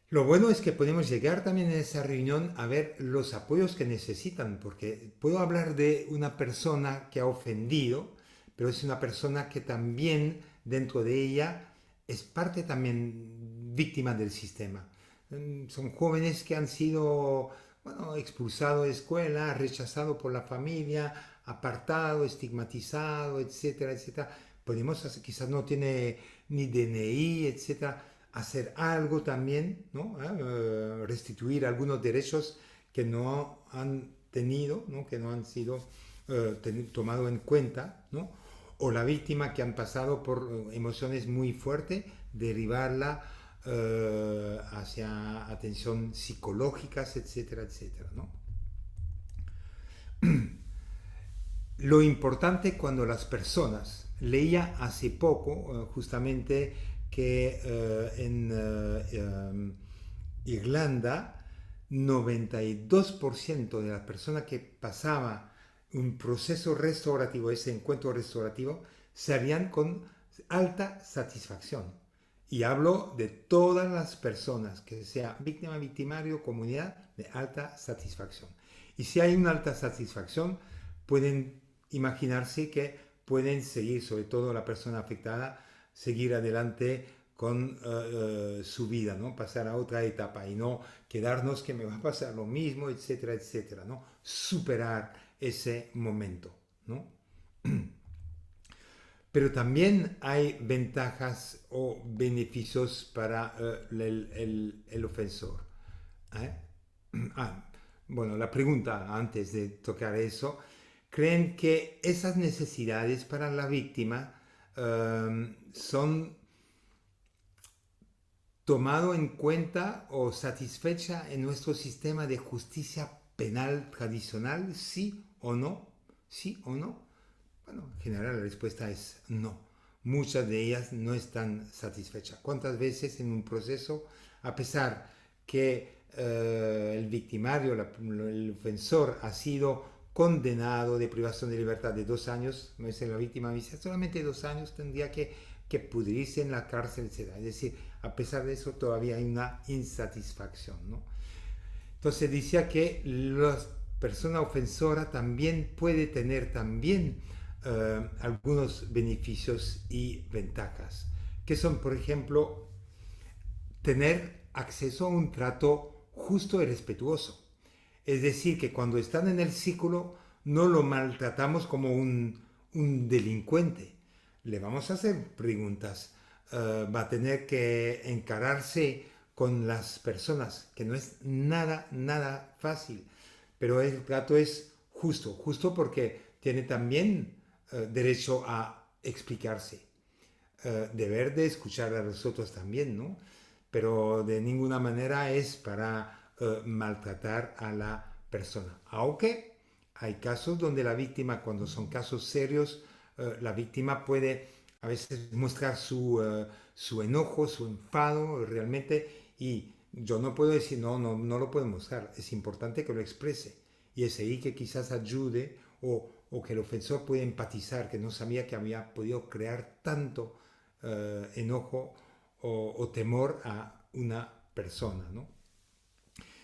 Lo bueno es que podemos llegar también en esa reunión a ver los apoyos que necesitan, porque puedo hablar de una persona que ha ofendido, pero es una persona que también dentro de ella es parte también víctima del sistema. Son jóvenes que han sido, bueno, expulsados de escuela, rechazados por la familia, apartado, estigmatizado, etcétera, etcétera. Podemos hacer, quizás no tiene ni DNI, etcétera, hacer algo también, ¿no? Restituir algunos derechos que no han tenido, ¿no? Que no han sido tomados en cuenta, ¿no? O la víctima que han pasado por emociones muy fuertes, derivarla hacia atención psicológicas, etcétera, etcétera, ¿no? Lo importante cuando las personas, leía hace poco justamente que en Irlanda 92% de las personas que pasaba un proceso restaurativo, ese encuentro restaurativo, salían con alta satisfacción. Y hablo de todas las personas, que sea víctima, victimario, comunidad, de alta satisfacción. Y si hay una alta satisfacción, pueden imaginarse que pueden seguir, sobre todo la persona afectada, seguir adelante con su vida, ¿no? Pasar a otra etapa y no quedarnos que me va a pasar lo mismo, etcétera, etcétera, ¿no? Superar ese momento, ¿no? Pero también hay ventajas o beneficios para el ofensor. ¿Eh? Ah, bueno, la pregunta antes de tocar eso, ¿creen que esas necesidades para la víctima son tomado en cuenta o satisfecha en nuestro sistema de justicia penal tradicional? ¿Sí o no? ¿Sí o no? Bueno, en general la respuesta es no. Muchas de ellas no están satisfechas. ¿Cuántas veces en un proceso, a pesar que el victimario, el ofensor, ha sido condenado de privación de libertad de 2 años, me dice la víctima, me dice, solamente 2 años tendría que pudrirse en la cárcel, etc. Es decir, a pesar de eso todavía hay una insatisfacción, ¿no? Entonces decía que la persona ofensora también puede tener también algunos beneficios y ventajas, que son, por ejemplo, tener acceso a un trato justo y respetuoso. Es decir, que cuando están en el círculo no lo maltratamos como un delincuente. Le vamos a hacer preguntas. Va a tener que encararse con las personas, que no es nada, nada fácil. Pero el trato es justo, justo porque tiene también derecho a explicarse. Deber de escuchar a los otros también, ¿no? Pero de ninguna manera es para maltratar a la persona. Aunque hay casos donde la víctima, cuando son casos serios, la víctima puede a veces mostrar su enojo, su enfado realmente, y yo no puedo decir no lo puedo mostrar, es importante que lo exprese, y es ahí que quizás ayude o que el ofensor puede empatizar, que no sabía que había podido crear tanto enojo o temor a una persona, ¿no?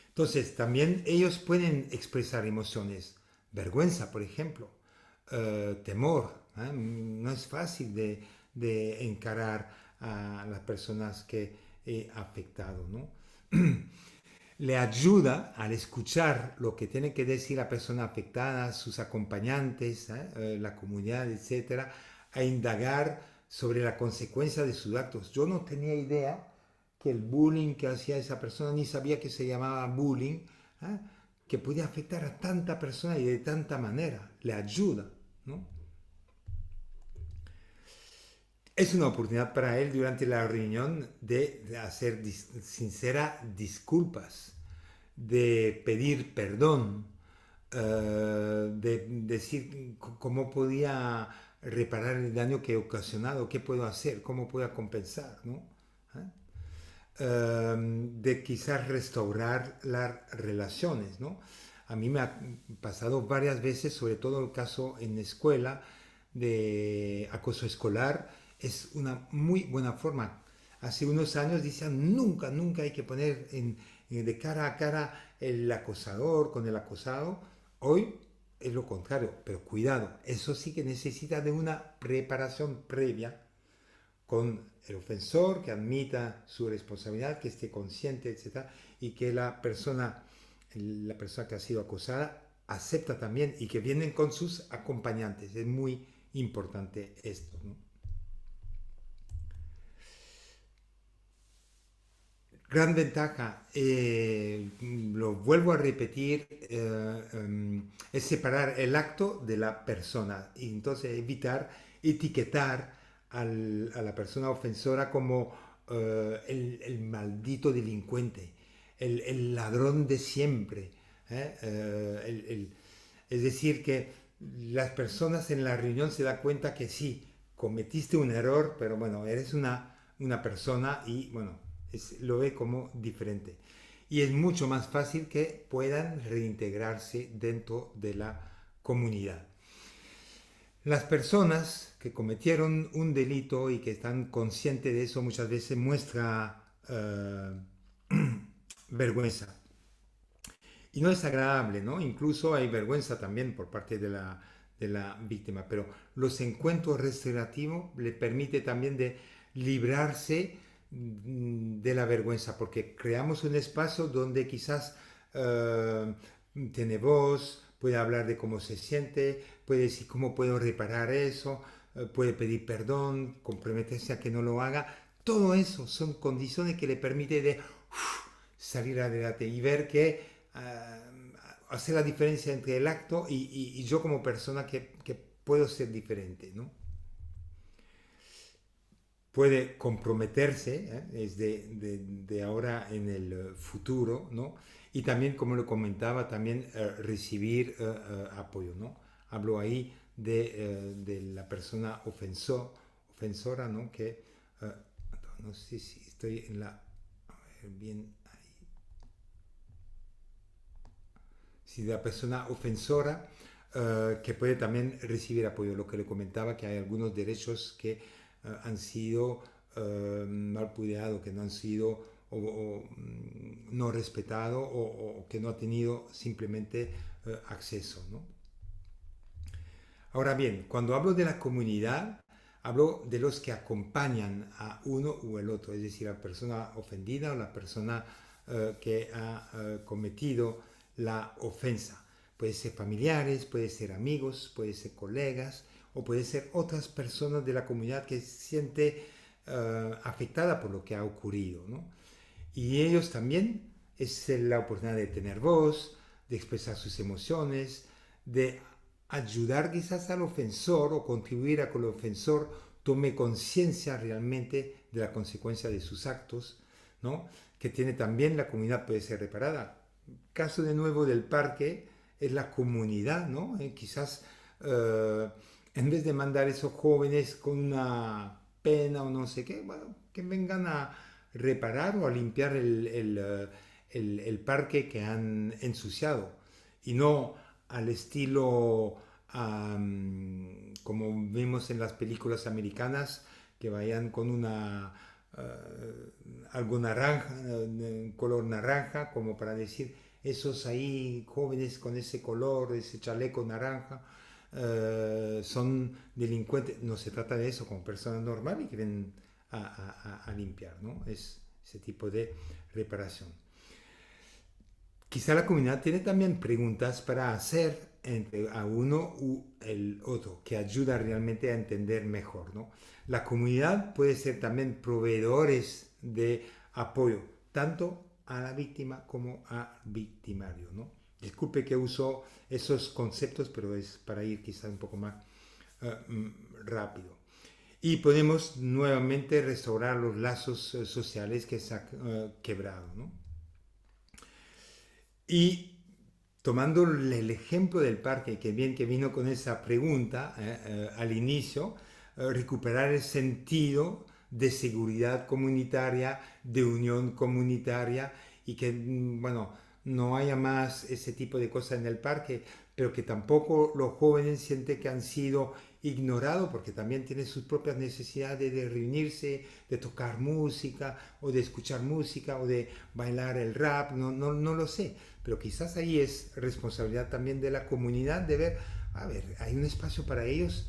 Entonces, también ellos pueden expresar emociones, vergüenza, por ejemplo, temor. No es fácil de encarar a las personas que he afectado, ¿no? Le ayuda al escuchar lo que tiene que decir la persona afectada, sus acompañantes, la comunidad, etcétera, a indagar sobre la consecuencia de sus actos. Yo no tenía idea que el bullying que hacía esa persona, ni sabía que se llamaba bullying, ¿eh? Que podía afectar a tanta persona y de tanta manera. Le ayuda, ¿no? Es una oportunidad para él durante la reunión de hacer sinceras disculpas, de pedir perdón, de decir cómo podía reparar el daño que he ocasionado, qué puedo hacer, cómo puedo compensar, ¿no? ¿Eh? De quizás restaurar las relaciones, ¿no? A mí me ha pasado varias veces, sobre todo el caso en escuela, de acoso escolar, es una muy buena forma. hace unos años decían nunca, nunca hay que poner de cara a cara el acosador con el acosado. Hoy es lo contrario, pero cuidado, eso sí que necesita de una preparación previa con el ofensor, que admita su responsabilidad, que esté consciente, etcétera, y que la persona que ha sido acosada acepta también y que vienen con sus acompañantes. Es muy importante esto, ¿no? Gran ventaja, lo vuelvo a repetir, es separar el acto de la persona y entonces evitar etiquetar a la persona ofensora como el maldito delincuente, el ladrón de siempre. Es decir, que las personas en la reunión se dan cuenta que sí, cometiste un error, pero bueno, eres una persona y bueno, lo ve como diferente. Y es mucho más fácil que puedan reintegrarse dentro de la comunidad. Las personas que cometieron un delito y que están conscientes de eso muchas veces muestran vergüenza. Y no es agradable, ¿no? Incluso hay vergüenza también por parte de la víctima, pero los encuentros restaurativos le permite también de librarse de la vergüenza, porque creamos un espacio donde quizás tiene voz, puede hablar de cómo se siente, puede decir cómo puedo reparar eso, puede pedir perdón, comprometerse a que no lo haga. Todo eso son condiciones que le permite de salir adelante y ver que hacer la diferencia entre el acto y yo como persona que puedo ser diferente, ¿no? Puede comprometerse, es de ahora en el futuro, ¿no? Y también, como lo comentaba, también recibir apoyo, ¿no? Hablo ahí de la persona ofensora, ¿no? Que, no sé si estoy en la... A ver, bien ahí. Si de la persona ofensora que puede también recibir apoyo. Lo que le comentaba, que hay algunos derechos que han sido mal cuidados, que no han sido no respetados o que no ha tenido simplemente acceso, ¿no? Ahora bien, cuando hablo de la comunidad, hablo de los que acompañan a uno u el otro, es decir, la persona ofendida o la persona que ha cometido la ofensa. Puede ser familiares, puede ser amigos, puede ser colegas o puede ser otras personas de la comunidad que se siente afectada por lo que ha ocurrido, ¿no? Y ellos también es la oportunidad de tener voz, de expresar sus emociones, de ayudar quizás al ofensor o contribuir a que el ofensor tome conciencia realmente de la consecuencia de sus actos, ¿no? Que tiene también la comunidad puede ser reparada. Caso de nuevo del parque es la comunidad, ¿no? Quizás en vez de mandar esos jóvenes con una pena o no sé qué, bueno, que vengan a reparar o a limpiar el parque que han ensuciado y no al estilo como vimos en las películas americanas, que vayan con algo naranja, color naranja, como para decir, esos ahí jóvenes con ese color, ese chaleco naranja, son delincuentes. No se trata de eso, como personas normales que vienen a limpiar, ¿no? Es ese tipo de reparación. Quizá la comunidad tiene también preguntas para hacer entre a uno u el otro, que ayuda realmente a entender mejor, ¿no? La comunidad puede ser también proveedores de apoyo, tanto a la víctima como al victimario, ¿no? Disculpe que uso esos conceptos, pero es para ir quizá un poco más rápido. Y podemos nuevamente restaurar los lazos sociales que se han quebrado, ¿no? Y tomando el ejemplo del parque, que bien que vino con esa pregunta al inicio, recuperar el sentido de seguridad comunitaria, de unión comunitaria y que, bueno, no haya más ese tipo de cosas en el parque, pero que tampoco los jóvenes sienten que han sido ignorado porque también tiene sus propias necesidades de reunirse, de tocar música o de escuchar música o de bailar el rap, no lo sé, pero quizás ahí es responsabilidad también de la comunidad de ver, a ver, hay un espacio para ellos,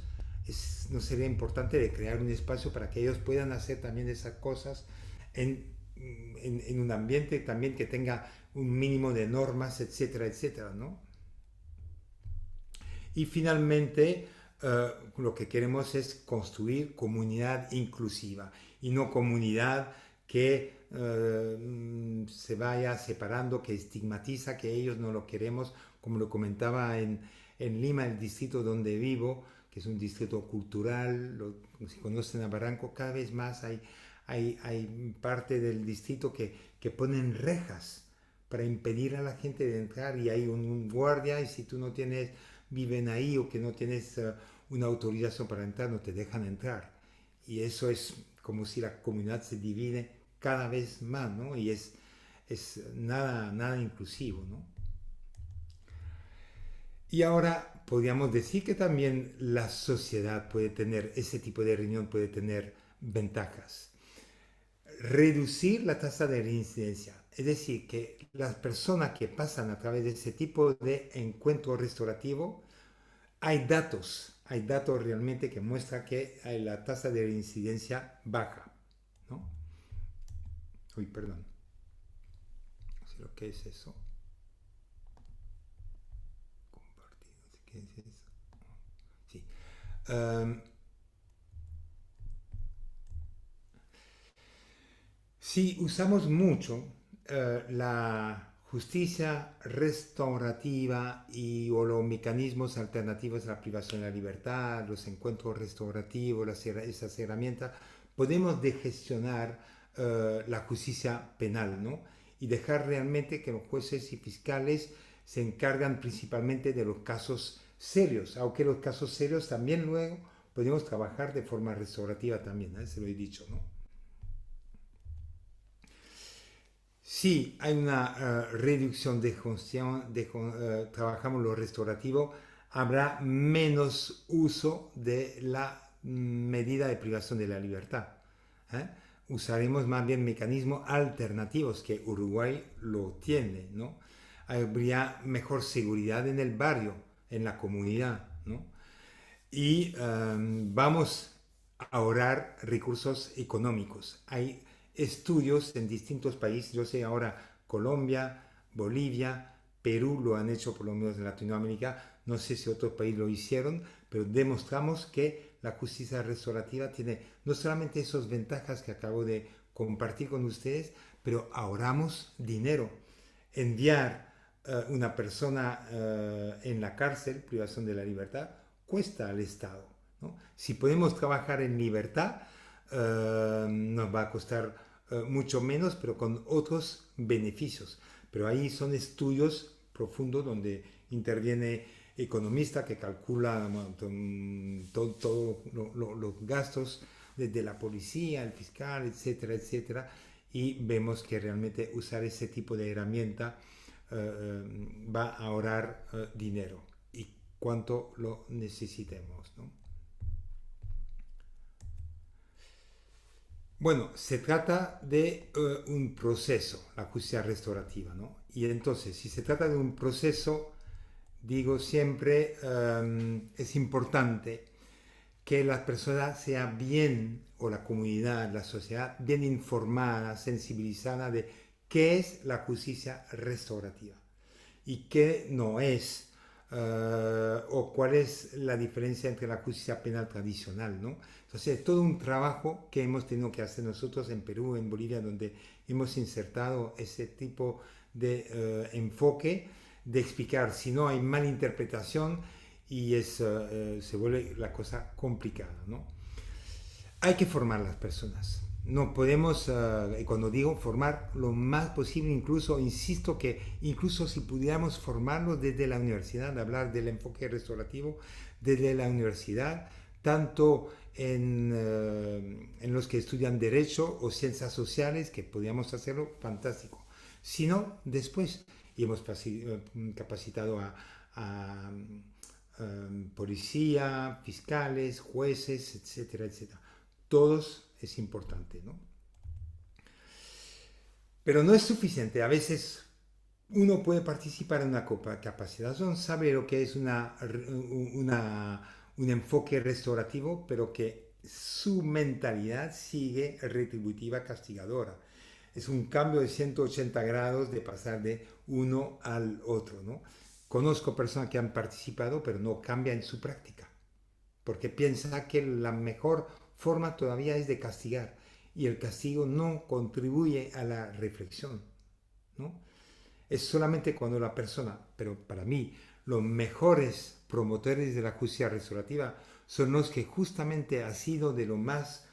no sería importante de crear un espacio para que ellos puedan hacer también esas cosas en un ambiente también que tenga un mínimo de normas, etcétera, etcétera, ¿no? Y finalmente, lo que queremos es construir comunidad inclusiva y no comunidad que se vaya separando, que estigmatiza, que ellos no lo queremos, como lo comentaba en Lima, el distrito donde vivo, que es un distrito cultural, si conocen a Barranco, cada vez más hay parte del distrito que ponen rejas para impedir a la gente de entrar y hay un guardia y si tú no viven ahí o que no tienes una autorización para entrar, no te dejan entrar. Y eso es como si la comunidad se divide cada vez más, ¿no? Y es nada inclusivo, ¿no? Y ahora podríamos decir que también la sociedad puede tener, ese tipo de reunión puede tener ventajas. Reducir la tasa de reincidencia, es decir, que las personas que pasan a través de ese tipo de encuentro restaurativo, hay datos realmente que muestran que la tasa de reincidencia baja, ¿no? Uy, perdón, no sé lo que es eso. Compartir, no sé qué es eso. Sí. Si usamos mucho la justicia restaurativa o los mecanismos alternativos a la privación de la libertad, los encuentros restaurativos, esas herramientas, podemos degestionar la justicia penal, ¿no? Y dejar realmente que los jueces y fiscales se encargan principalmente de los casos serios, aunque los casos serios también luego podemos trabajar de forma restaurativa también, se lo he dicho, ¿no? Sí, hay una reducción de función, trabajamos lo restaurativo, habrá menos uso de la medida de privación de la libertad. ¿eh? Usaremos más bien mecanismos alternativos que Uruguay lo tiene, ¿no? Habría mejor seguridad en el barrio, en la comunidad, ¿no? Y vamos a ahorrar recursos económicos. Hay estudios en distintos países, yo sé ahora Colombia, Bolivia, Perú lo han hecho por lo menos en Latinoamérica, no sé si otros países lo hicieron, pero demostramos que la justicia restaurativa tiene no solamente esas ventajas que acabo de compartir con ustedes, pero ahorramos dinero. Enviar una persona en la cárcel, privación de la libertad, cuesta al Estado, ¿no? Si podemos trabajar en libertad, nos va a costar mucho menos, pero con otros beneficios. Pero ahí son estudios profundos donde interviene economista que calcula todos los gastos desde la policía, el fiscal, etcétera, etcétera, y vemos que realmente usar ese tipo de herramienta va a ahorrar dinero y cuánto lo necesitemos, ¿no? Bueno, se trata de un proceso, la justicia restaurativa, ¿no? Y entonces, si se trata de un proceso, digo siempre, es importante que las personas sean bien, o la comunidad, la sociedad, bien informada, sensibilizada de qué es la justicia restaurativa y qué no es, o cuál es la diferencia entre la justicia penal tradicional, ¿no? Entonces, es todo un trabajo que hemos tenido que hacer nosotros en Perú, en Bolivia, donde hemos insertado ese tipo de enfoque, de explicar si no hay malinterpretación y se vuelve la cosa complicada, ¿no? Hay que formar a las personas. No podemos, cuando digo formar lo más posible, incluso, insisto que incluso si pudiéramos formarlos desde la universidad, hablar del enfoque restaurativo desde la universidad, tanto en los que estudian Derecho o Ciencias Sociales, que podríamos hacerlo, fantástico. Si no, después, y hemos capacitado a policía, fiscales, jueces, etcétera, etcétera. Todos es importante, ¿no? Pero no es suficiente. A veces uno puede participar en una capacitación, sabe lo que es un enfoque restaurativo, pero que su mentalidad sigue retributiva, castigadora. Es un cambio de 180 grados de pasar de uno al otro, ¿no? Conozco personas que han participado, pero no cambian su práctica, porque piensa que la mejor forma todavía es de castigar, y el castigo no contribuye a la reflexión, ¿no? Es solamente cuando la persona, pero para mí, los mejores promotores de la justicia restaurativa son los que justamente ha sido de lo más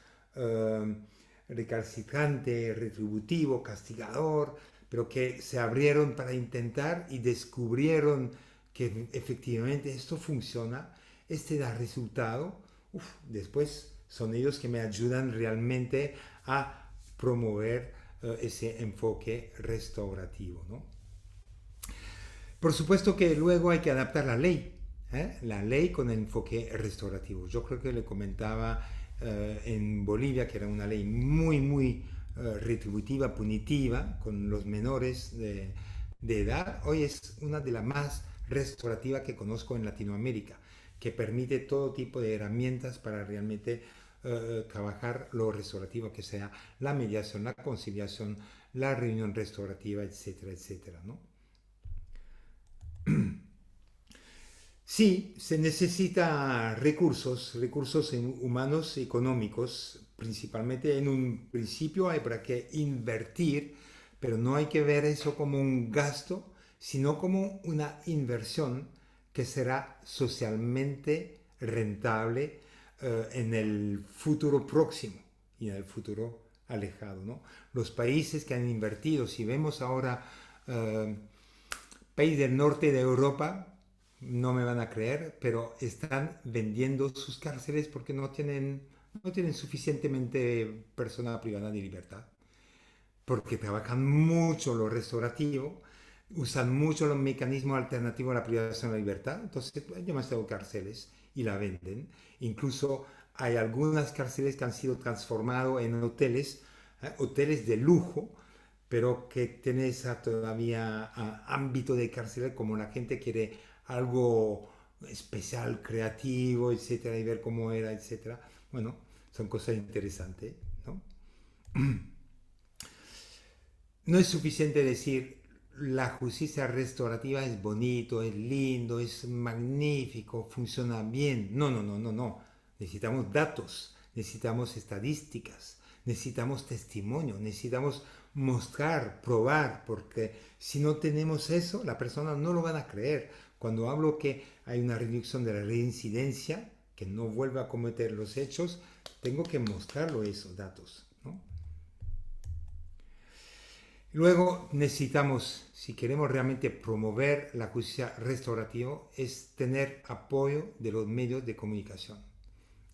recalcitrante, retributivo, castigador, pero que se abrieron para intentar y descubrieron que efectivamente esto funciona, este da resultado. Después son ellos que me ayudan realmente a promover ese enfoque restaurativo, ¿no? Por supuesto que luego hay que adaptar la ley, ¿eh? La ley con el enfoque restaurativo. Yo creo que le comentaba en Bolivia que era una ley muy retributiva, punitiva, con los menores de edad. Hoy es una de las más restaurativas que conozco en Latinoamérica, que permite todo tipo de herramientas para realmente trabajar lo restaurativo, que sea la mediación, la conciliación, la reunión restaurativa, etcétera, etcétera, ¿no? Sí, se necesita recursos, humanos, económicos, principalmente en un principio hay para que invertir, pero no hay que ver eso como un gasto, sino como una inversión que será socialmente rentable en el futuro próximo y en el futuro alejado, ¿no? Los países que han invertido, si vemos ahora país del norte de Europa, no me van a creer, pero están vendiendo sus cárceles porque no tienen suficientemente persona privada de libertad, porque trabajan mucho lo restaurativo, usan mucho los mecanismos alternativos a la privación de la libertad, entonces hay demasiado cárceles y la venden. Incluso hay algunas cárceles que han sido transformadas en hoteles, hoteles de lujo, pero que tiene esa todavía ámbito de cárcel, como la gente quiere algo especial, creativo, etcétera, y ver cómo era, etcétera. Bueno, son cosas interesantes, ¿no? No es suficiente decir la justicia restaurativa es bonito, es lindo, es magnífico, funciona bien. No, no, no, no, no. Necesitamos datos, necesitamos estadísticas, necesitamos testimonio, necesitamos mostrar, probar, porque si no tenemos eso, la persona no lo van a creer. Cuando hablo que hay una reducción de la reincidencia, que no vuelva a cometer los hechos, tengo que mostrarlo esos datos, ¿no? Luego necesitamos, si queremos realmente promover la justicia restaurativa, es tener apoyo de los medios de comunicación.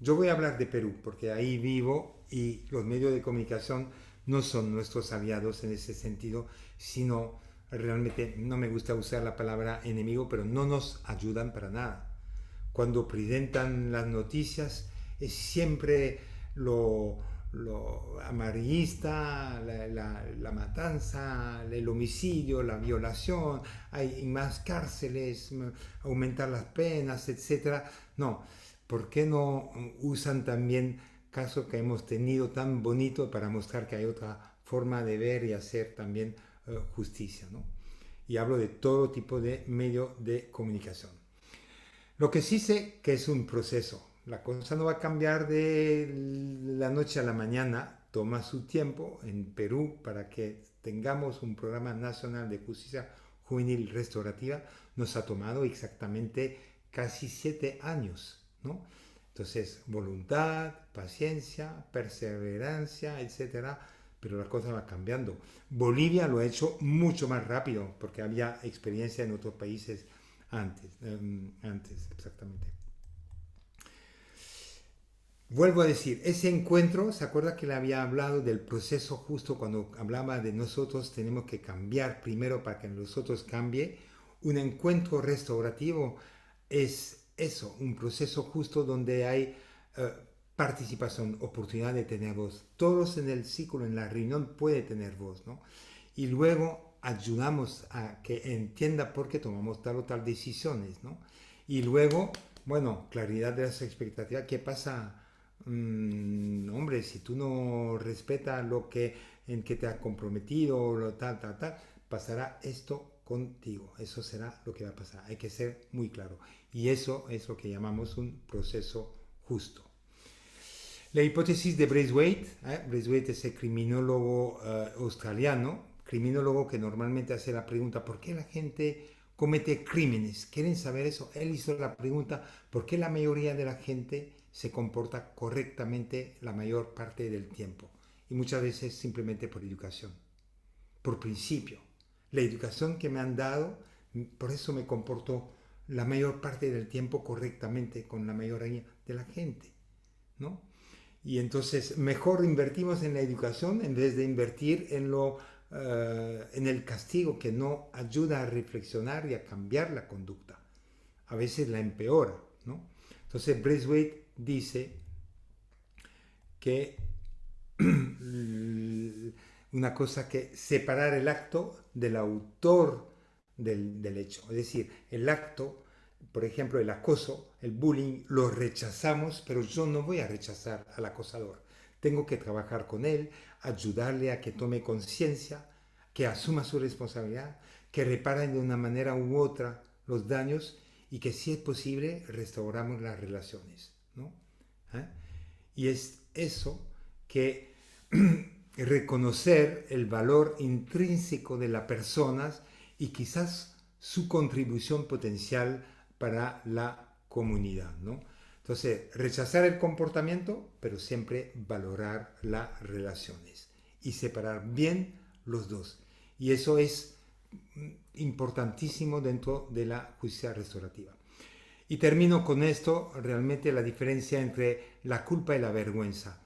Yo voy a hablar de Perú, porque ahí vivo y los medios de comunicación no son nuestros aliados en ese sentido, sino realmente, no me gusta usar la palabra enemigo, pero no nos ayudan para nada. Cuando presentan las noticias es siempre lo amarillista, la matanza, el homicidio, la violación, hay más cárceles, aumentar las penas, etc. No, ¿por qué no usan también casos que hemos tenido tan bonito para mostrar que hay otra forma de ver y hacer también justicia, ¿no? Y hablo de todo tipo de medio de comunicación. Lo que sí sé que es un proceso. La cosa no va a cambiar de la noche a la mañana. Toma su tiempo. En Perú, para que tengamos un programa nacional de justicia juvenil restaurativa, nos ha tomado exactamente casi 7 años, ¿no? Entonces, voluntad, paciencia, perseverancia, etcétera, pero la cosa va cambiando. Bolivia lo ha hecho mucho más rápido porque había experiencia en otros países antes, exactamente. Vuelvo a decir, ese encuentro, ¿se acuerda que le había hablado del proceso justo cuando hablaba de nosotros tenemos que cambiar primero para que nosotros cambie? Un encuentro restaurativo es eso, un proceso justo donde hay participación, oportunidad de tener voz. Todos en el ciclo, en la reunión, pueden tener voz, ¿no? Y luego ayudamos a que entienda por qué tomamos tal o tal decisiones, ¿no? Y luego, bueno, claridad de las expectativas. ¿Qué pasa? Hombre, si tú no respetas lo que en que te has comprometido, lo tal, tal, tal, pasará esto contigo. Eso será lo que va a pasar. Hay que ser muy claro. Y eso es lo que llamamos un proceso justo. La hipótesis de Braithwaite, Braithwaite es el criminólogo australiano, criminólogo que normalmente hace la pregunta ¿por qué la gente comete crímenes? ¿Quieren saber eso? Él hizo la pregunta ¿por qué la mayoría de la gente se comporta correctamente la mayor parte del tiempo? Y muchas veces simplemente por educación, por principio. La educación que me han dado, por eso me comporto la mayor parte del tiempo correctamente con la mayoría de la gente, ¿no? Y entonces mejor invertimos en la educación en vez de invertir en el castigo que no ayuda a reflexionar y a cambiar la conducta. A veces la empeora, ¿no? Entonces Braithwaite dice que una cosa que separar el acto del autor del hecho. Es decir, el acto, por ejemplo, el acoso, el bullying, lo rechazamos, pero yo no voy a rechazar al acosador. Tengo que trabajar con él, ayudarle a que tome conciencia, que asuma su responsabilidad, que repare de una manera u otra los daños y que si es posible restauramos las relaciones, ¿no? ¿Eh? Y es eso que reconocer el valor intrínseco de las personas y quizás su contribución potencial para la comunidad, ¿no? Entonces, rechazar el comportamiento, pero siempre valorar las relaciones y separar bien los dos. Y eso es importantísimo dentro de la justicia restaurativa. Y termino con esto, realmente la diferencia entre la culpa y la vergüenza.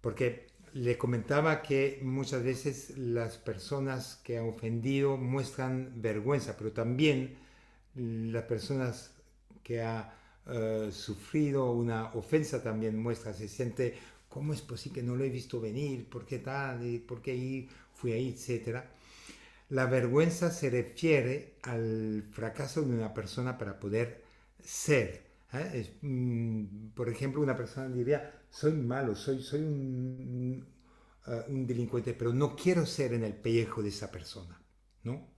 Porque le comentaba que muchas veces las personas que han ofendido muestran vergüenza, pero también las personas que han sufrido una ofensa también muestran, se siente, ¿cómo es posible que no lo he visto venir? ¿Por qué tal? ¿Por qué fui ahí? Etcétera. La vergüenza se refiere al fracaso de una persona para poder ser. Por ejemplo, una persona diría, soy malo, soy un delincuente, pero no quiero ser en el pellejo de esa persona, ¿no?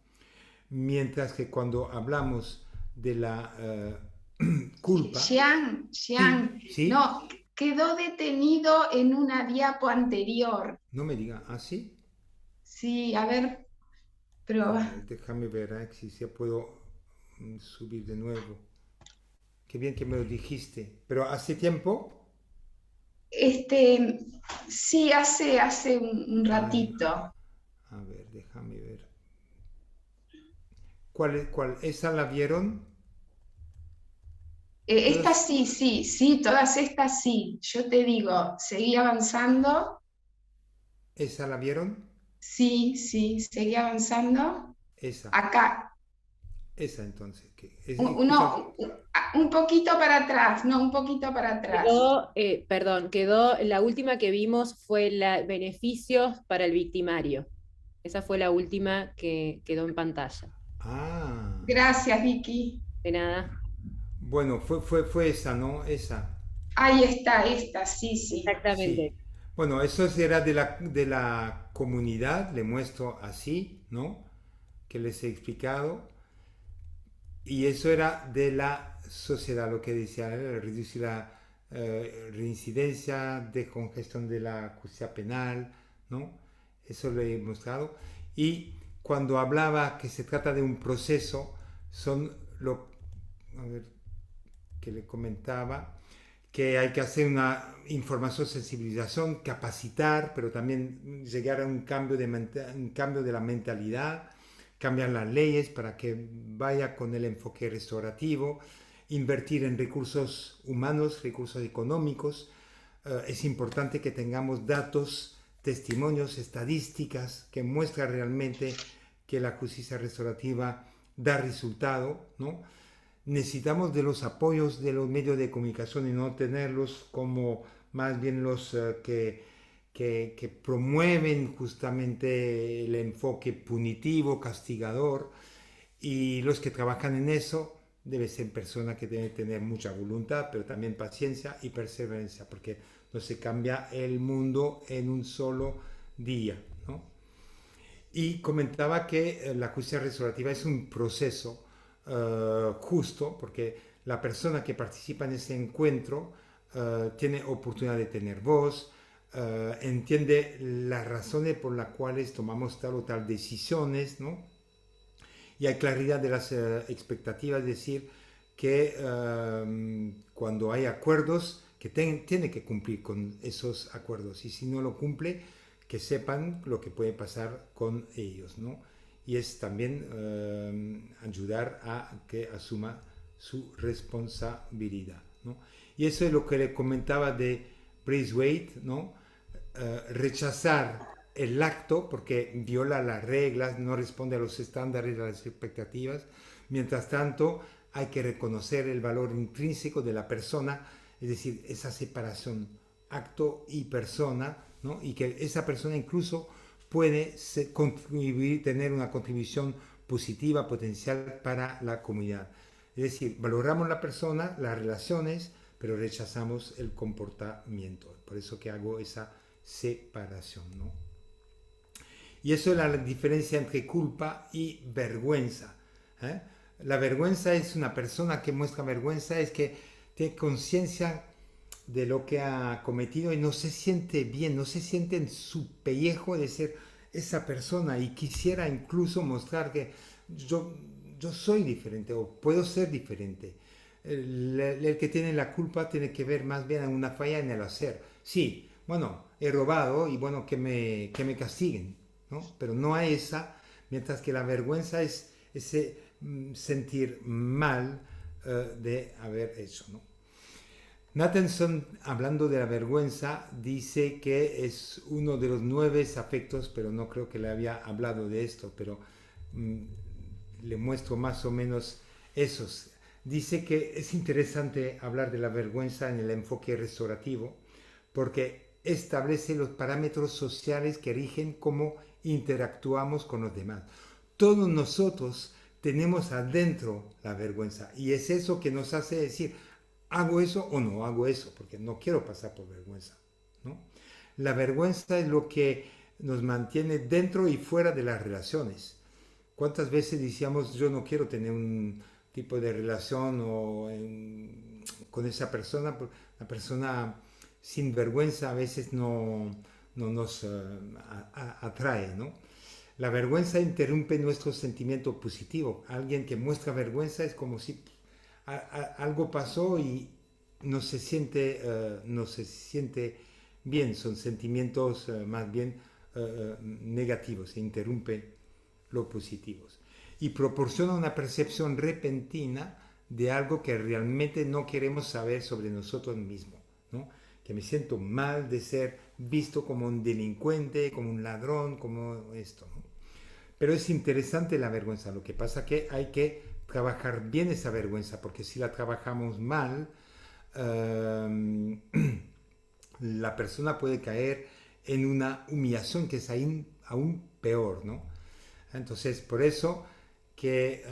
Mientras que cuando hablamos de la culpa, Xiang, sí, no, quedó detenido en una diapo anterior. no me diga, ¿ah, sí? Sí, a ver, A prueba. ver, déjame ver si ya puedo subir de nuevo. Qué bien que me lo dijiste. Pero hace tiempo. Sí, hace un Ay, ratito. a ver, déjame ver. ¿Cuál? ¿Esa la vieron? Esta Todas. sí, sí, sí, todas estas sí. Yo te digo, seguí avanzando. ¿Esa la vieron? Sí, sí, seguí avanzando. Esa. Acá, Esa entonces. Escucha. uno, un poquito para atrás, no, un poquito para atrás. Quedó, perdón, quedó, la última que vimos fue la beneficios para el victimario. Esa fue la última que quedó en pantalla. Ah. Gracias, Vicky. De nada. Bueno, fue esa, ¿no? Esa. Ahí está, esta, sí, sí. Exactamente. Sí. Bueno, eso era de la comunidad, le muestro así, ¿no? Que les he explicado. Y eso era de la sociedad, lo que decía, reducir la reincidencia, decongestión de la justicia penal, ¿no? Eso lo he mostrado. Y cuando hablaba que se trata de un proceso, son lo a ver, que le comentaba, que hay que hacer una información, sensibilización, capacitar, pero también llegar a un cambio de la mentalidad, cambiar las leyes para que vaya con el enfoque restaurativo, invertir en recursos humanos, recursos económicos. Es importante que tengamos datos, testimonios, estadísticas que muestran realmente que la justicia restaurativa da resultado, ¿no? necesitamos de los apoyos de los medios de comunicación y no tenerlos como más bien los que promueven justamente el enfoque punitivo, castigador, y los que trabajan en eso deben ser personas que deben tener mucha voluntad, pero también paciencia y perseverancia, porque no se cambia el mundo en un solo día, ¿no? Y comentaba que la justicia restaurativa es un proceso justo, porque la persona que participa en ese encuentro tiene oportunidad de tener voz, entiende las razones por las cuales tomamos tal o tal decisiones, ¿no? Y hay claridad de las expectativas, es decir, que cuando hay acuerdos, que tiene que cumplir con esos acuerdos, y si no lo cumple, que sepan lo que puede pasar con ellos, ¿no? Y es también ayudar a que asuma su responsabilidad, ¿no? Y eso es lo que le comentaba de Braithwaite, ¿no? Rechazar el acto porque viola las reglas, no responde a los estándares, a las expectativas. Mientras tanto, hay que reconocer el valor intrínseco de la persona, es decir, esa separación acto y persona, ¿no? Y que esa persona incluso puede contribuir, tener una contribución positiva, potencial para la comunidad. Es decir, valoramos la persona, las relaciones, pero rechazamos el comportamiento. Por eso que hago esa separación, ¿no? Y eso es la diferencia entre culpa y vergüenza, ¿eh? La vergüenza es una persona que muestra vergüenza, es que tiene conciencia de lo que ha cometido y no se siente bien, no se siente en su pellejo de ser esa persona y quisiera incluso mostrar que yo, yo soy diferente o puedo ser diferente. El que tiene la culpa tiene que ver más bien a una falla en el hacer. Sí, bueno, he robado y bueno, que me castiguen, ¿no? Pero no a esa, mientras que la vergüenza es ese sentir mal de haber hecho, ¿no? Nathanson, hablando de la vergüenza, dice que es uno de los 9 afectos, pero no creo que le había hablado de esto, pero mmm, le muestro más o menos esos. Dice que es interesante hablar de la vergüenza en el enfoque restaurativo, porque establece los parámetros sociales que rigen cómo interactuamos con los demás. Todos nosotros tenemos adentro la vergüenza y es eso que nos hace decir, ¿hago eso o no hago eso? Porque no quiero pasar por vergüenza, ¿no? La vergüenza es lo que nos mantiene dentro y fuera de las relaciones. ¿Cuántas veces decíamos, yo no quiero tener un tipo de relación con esa persona? La persona sin vergüenza a veces no nos atrae, ¿no? La vergüenza interrumpe nuestro sentimiento positivo. Alguien que muestra vergüenza es como si algo pasó y no se siente bien. Son sentimientos más bien negativos. Se interrumpe los positivos. Y proporciona una percepción repentina de algo que realmente no queremos saber sobre nosotros mismos, ¿no? Que me siento mal de ser visto como un delincuente, como un ladrón, como esto, ¿no? Pero es interesante la vergüenza. Lo que pasa es que hay que trabajar bien esa vergüenza, porque si la trabajamos mal, la persona puede caer en una humillación que es aún peor, ¿no? Entonces, por eso que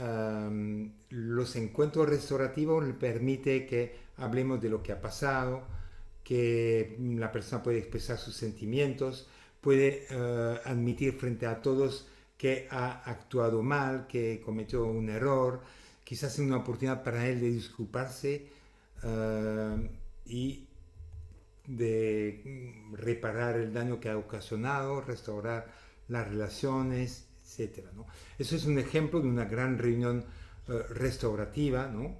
los encuentros restaurativos le permite que hablemos de lo que ha pasado, que la persona puede expresar sus sentimientos, puede admitir frente a todos que ha actuado mal, que cometió un error, quizás es una oportunidad para él de disculparse y de reparar el daño que ha ocasionado, restaurar las relaciones, etcétera, ¿no? Eso es un ejemplo de una gran reunión restaurativa, ¿no?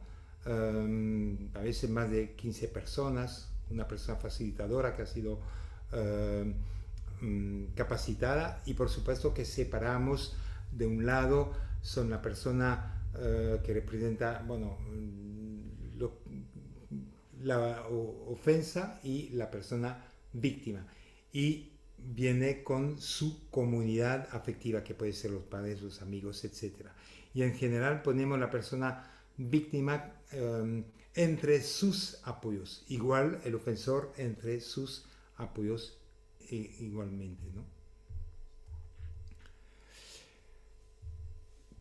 A veces más de 15 personas, una persona facilitadora que ha sido capacitada, y por supuesto que separamos de un lado son la persona que representa, bueno, la ofensa y la persona víctima, y viene con su comunidad afectiva que puede ser los padres, los amigos, etcétera. Y en general ponemos la persona víctima entre sus apoyos, igual el ofensor entre sus apoyos igualmente, ¿no?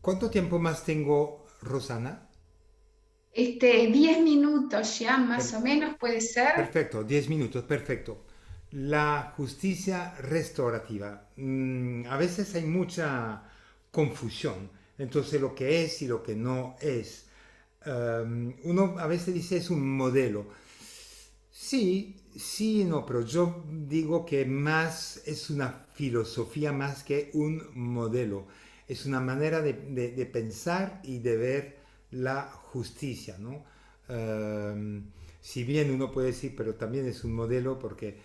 ¿Cuánto tiempo más tengo, Rosana? 10 minutos ya, más o menos, puede ser. Perfecto, 10 minutos, perfecto. La justicia restaurativa. A veces hay mucha confusión entre lo que es y lo que no es. Uno a veces dice es un modelo. Sí, sí y no, pero yo digo que más es una filosofía más que un modelo. Es una manera de pensar y de ver la justicia, ¿no? Si bien uno puede decir, pero también es un modelo porque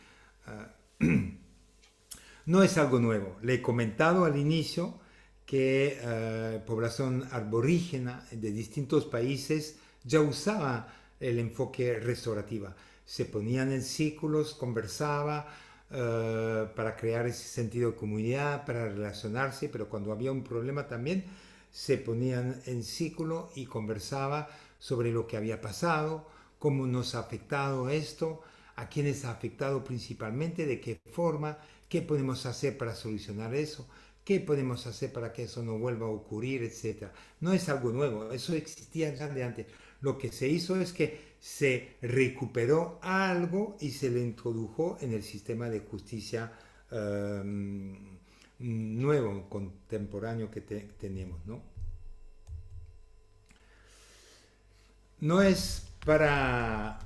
no es algo nuevo. Le he comentado al inicio que población arborígena de distintos países ya usaba el enfoque restaurativo. Se ponían en círculos, conversaba para crear ese sentido de comunidad, para relacionarse, pero cuando había un problema también se ponían en círculo y conversaba sobre lo que había pasado, cómo nos ha afectado esto, a quiénes ha afectado principalmente, de qué forma, qué podemos hacer para solucionar eso, qué podemos hacer para que eso no vuelva a ocurrir, etcétera. No es algo nuevo, eso existía ya de antes. Lo que se hizo es que se recuperó algo y se le introdujo en el sistema de justicia nuevo, contemporáneo que tenemos, ¿no? No es para...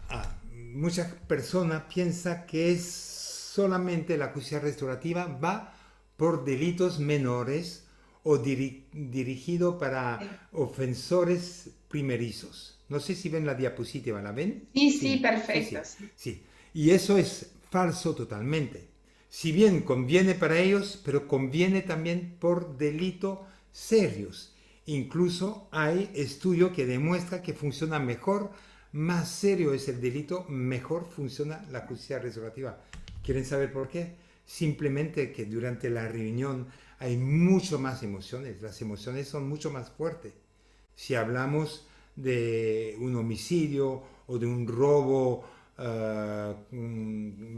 muchas personas piensan que es solamente la justicia restaurativa va por delitos menores o dirigido para ofensores primerizos. No sé si ven la diapositiva, ¿la ven? Sí, sí, Sí, sí, perfecto. sí, Sí. sí. Y eso es falso totalmente. Si bien conviene para ellos, pero conviene también por delitos serios. Incluso hay estudio que demuestra que funciona mejor, más serio es el delito, mejor funciona la justicia restaurativa. ¿Quieren saber por qué? Simplemente que durante la reunión hay mucho más emociones, las emociones son mucho más fuertes. Si hablamos de un homicidio o de un robo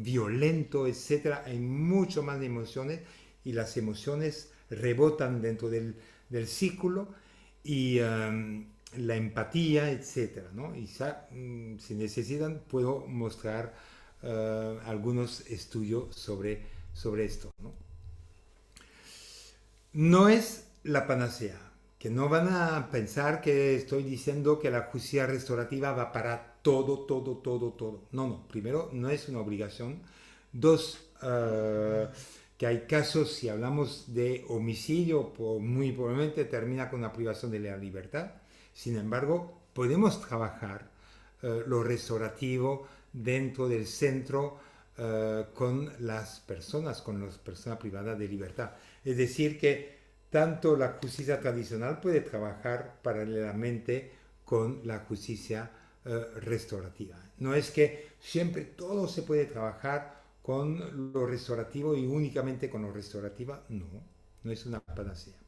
violento, etcétera, hay mucho más de emociones y las emociones rebotan dentro del círculo y la empatía, etcétera, ¿no? Y si necesitan puedo mostrar algunos estudios sobre esto, ¿no? No es la panacea, que no van a pensar que estoy diciendo que la justicia restaurativa va para todo, todo, todo, todo. No, no. Primero, no es una obligación. Dos, que hay casos, si hablamos de homicidio, muy probablemente termina con una privación de la libertad. Sin embargo, podemos trabajar lo restaurativo dentro del centro con las personas privadas de libertad. Es decir, que tanto la justicia tradicional puede trabajar paralelamente con la justicia restaurativa. No es que siempre todo se puede trabajar con lo restaurativo y únicamente con lo restaurativo, no, no es una panacea.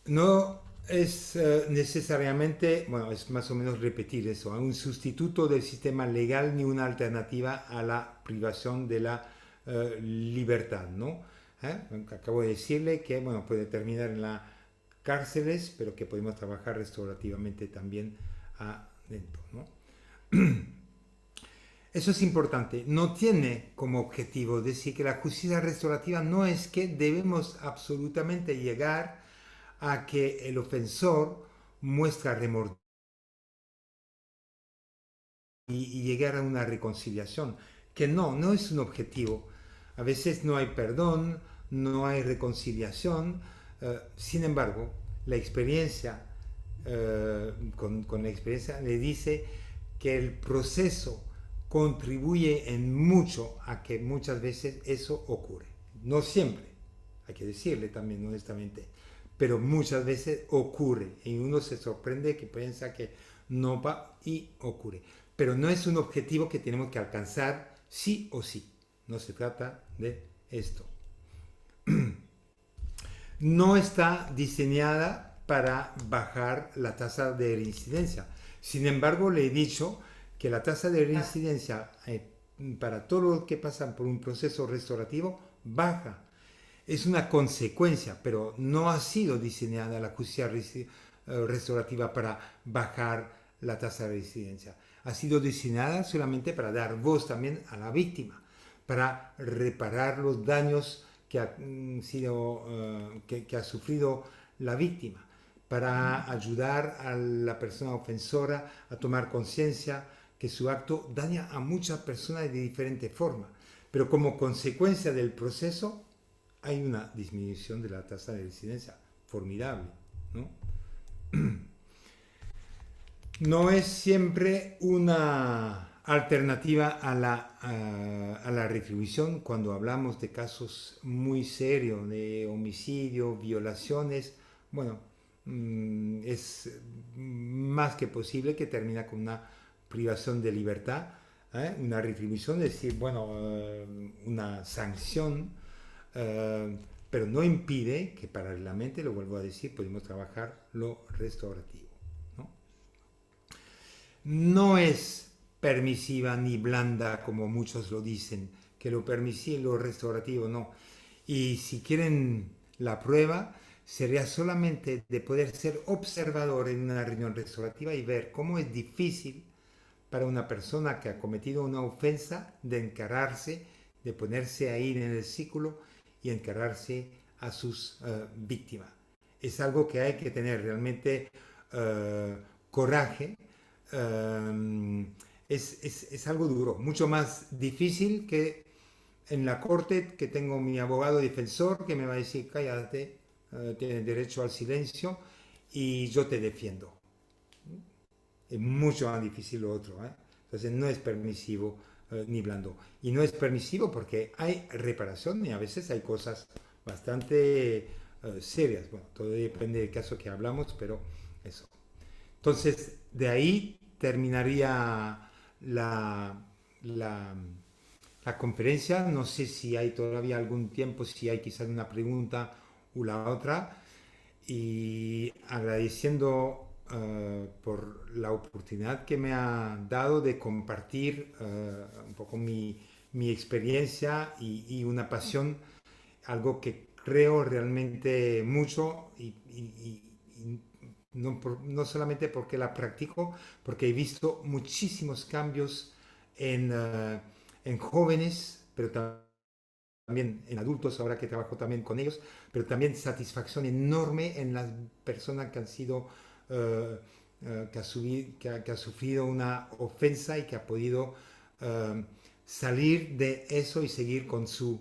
No es necesariamente, bueno, es más o menos repetir eso, un sustituto del sistema legal ni una alternativa a la privación de la libertad, ¿no? Acabo de decirle que, bueno, puede terminar en las cárceles, pero que podemos trabajar restaurativamente también adentro, ¿no? Eso es importante. No tiene como objetivo decir que la justicia restaurativa no es que debemos absolutamente llegar a que el ofensor muestra remordimiento y llegar a una reconciliación, que no es un objetivo. A veces no hay perdón, no hay reconciliación, sin embargo, la experiencia, con la experiencia le dice que el proceso contribuye en mucho a que muchas veces eso ocurre. No siempre, hay que decirle también honestamente, pero muchas veces ocurre y uno se sorprende que piensa que no va y ocurre. Pero no es un objetivo que tenemos que alcanzar sí o sí. No se trata de esto. No está diseñada para bajar la tasa de reincidencia. Sin embargo, le he dicho que la tasa de reincidencia para todos los que pasan por un proceso restaurativo baja. Es una consecuencia, pero no ha sido diseñada la justicia restaurativa para bajar la tasa de reincidencia. Ha sido diseñada solamente para dar voz también a la víctima, para reparar los daños que ha sufrido la víctima, para ayudar a la persona ofensora a tomar conciencia que su acto daña a muchas personas de diferente forma. Pero como consecuencia del proceso hay una disminución de la tasa de reincidencia formidable, ¿no? No es siempre una alternativa a la retribución cuando hablamos de casos muy serios de homicidio, violaciones. Bueno, es más que posible que termina con una privación de libertad, una retribución, es decir, bueno, una sanción, pero no impide que paralelamente, lo vuelvo a decir, podemos trabajar lo restaurativo. No es permisiva ni blanda como muchos lo dicen, que lo permisivo y lo restaurativo no. Y si quieren la prueba, sería solamente de poder ser observador en una reunión restaurativa y ver cómo es difícil para una persona que ha cometido una ofensa de encararse, de ponerse ahí en el círculo y encararse a sus víctimas. Es algo que hay que tener realmente coraje. Es algo duro, mucho más difícil que en la corte, que tengo mi abogado defensor que me va a decir cállate, tienes derecho al silencio y yo te defiendo. Es mucho más difícil lo otro, ¿eh? Entonces no es permisivo ni blando, y no es permisivo porque hay reparación y a veces hay cosas bastante serias. Bueno, todo depende del caso que hablamos, pero eso. Entonces, de ahí terminaría la conferencia. No sé si hay todavía algún tiempo, si hay quizás una pregunta o la otra. Y agradeciendo por la oportunidad que me ha dado de compartir un poco mi experiencia y una pasión, algo que creo realmente mucho y no solamente porque la practico, porque he visto muchísimos cambios en jóvenes, pero también en adultos, ahora que trabajo también con ellos, pero también satisfacción enorme en las personas que han sido, que ha sufrido una ofensa y que ha podido salir de eso y seguir con su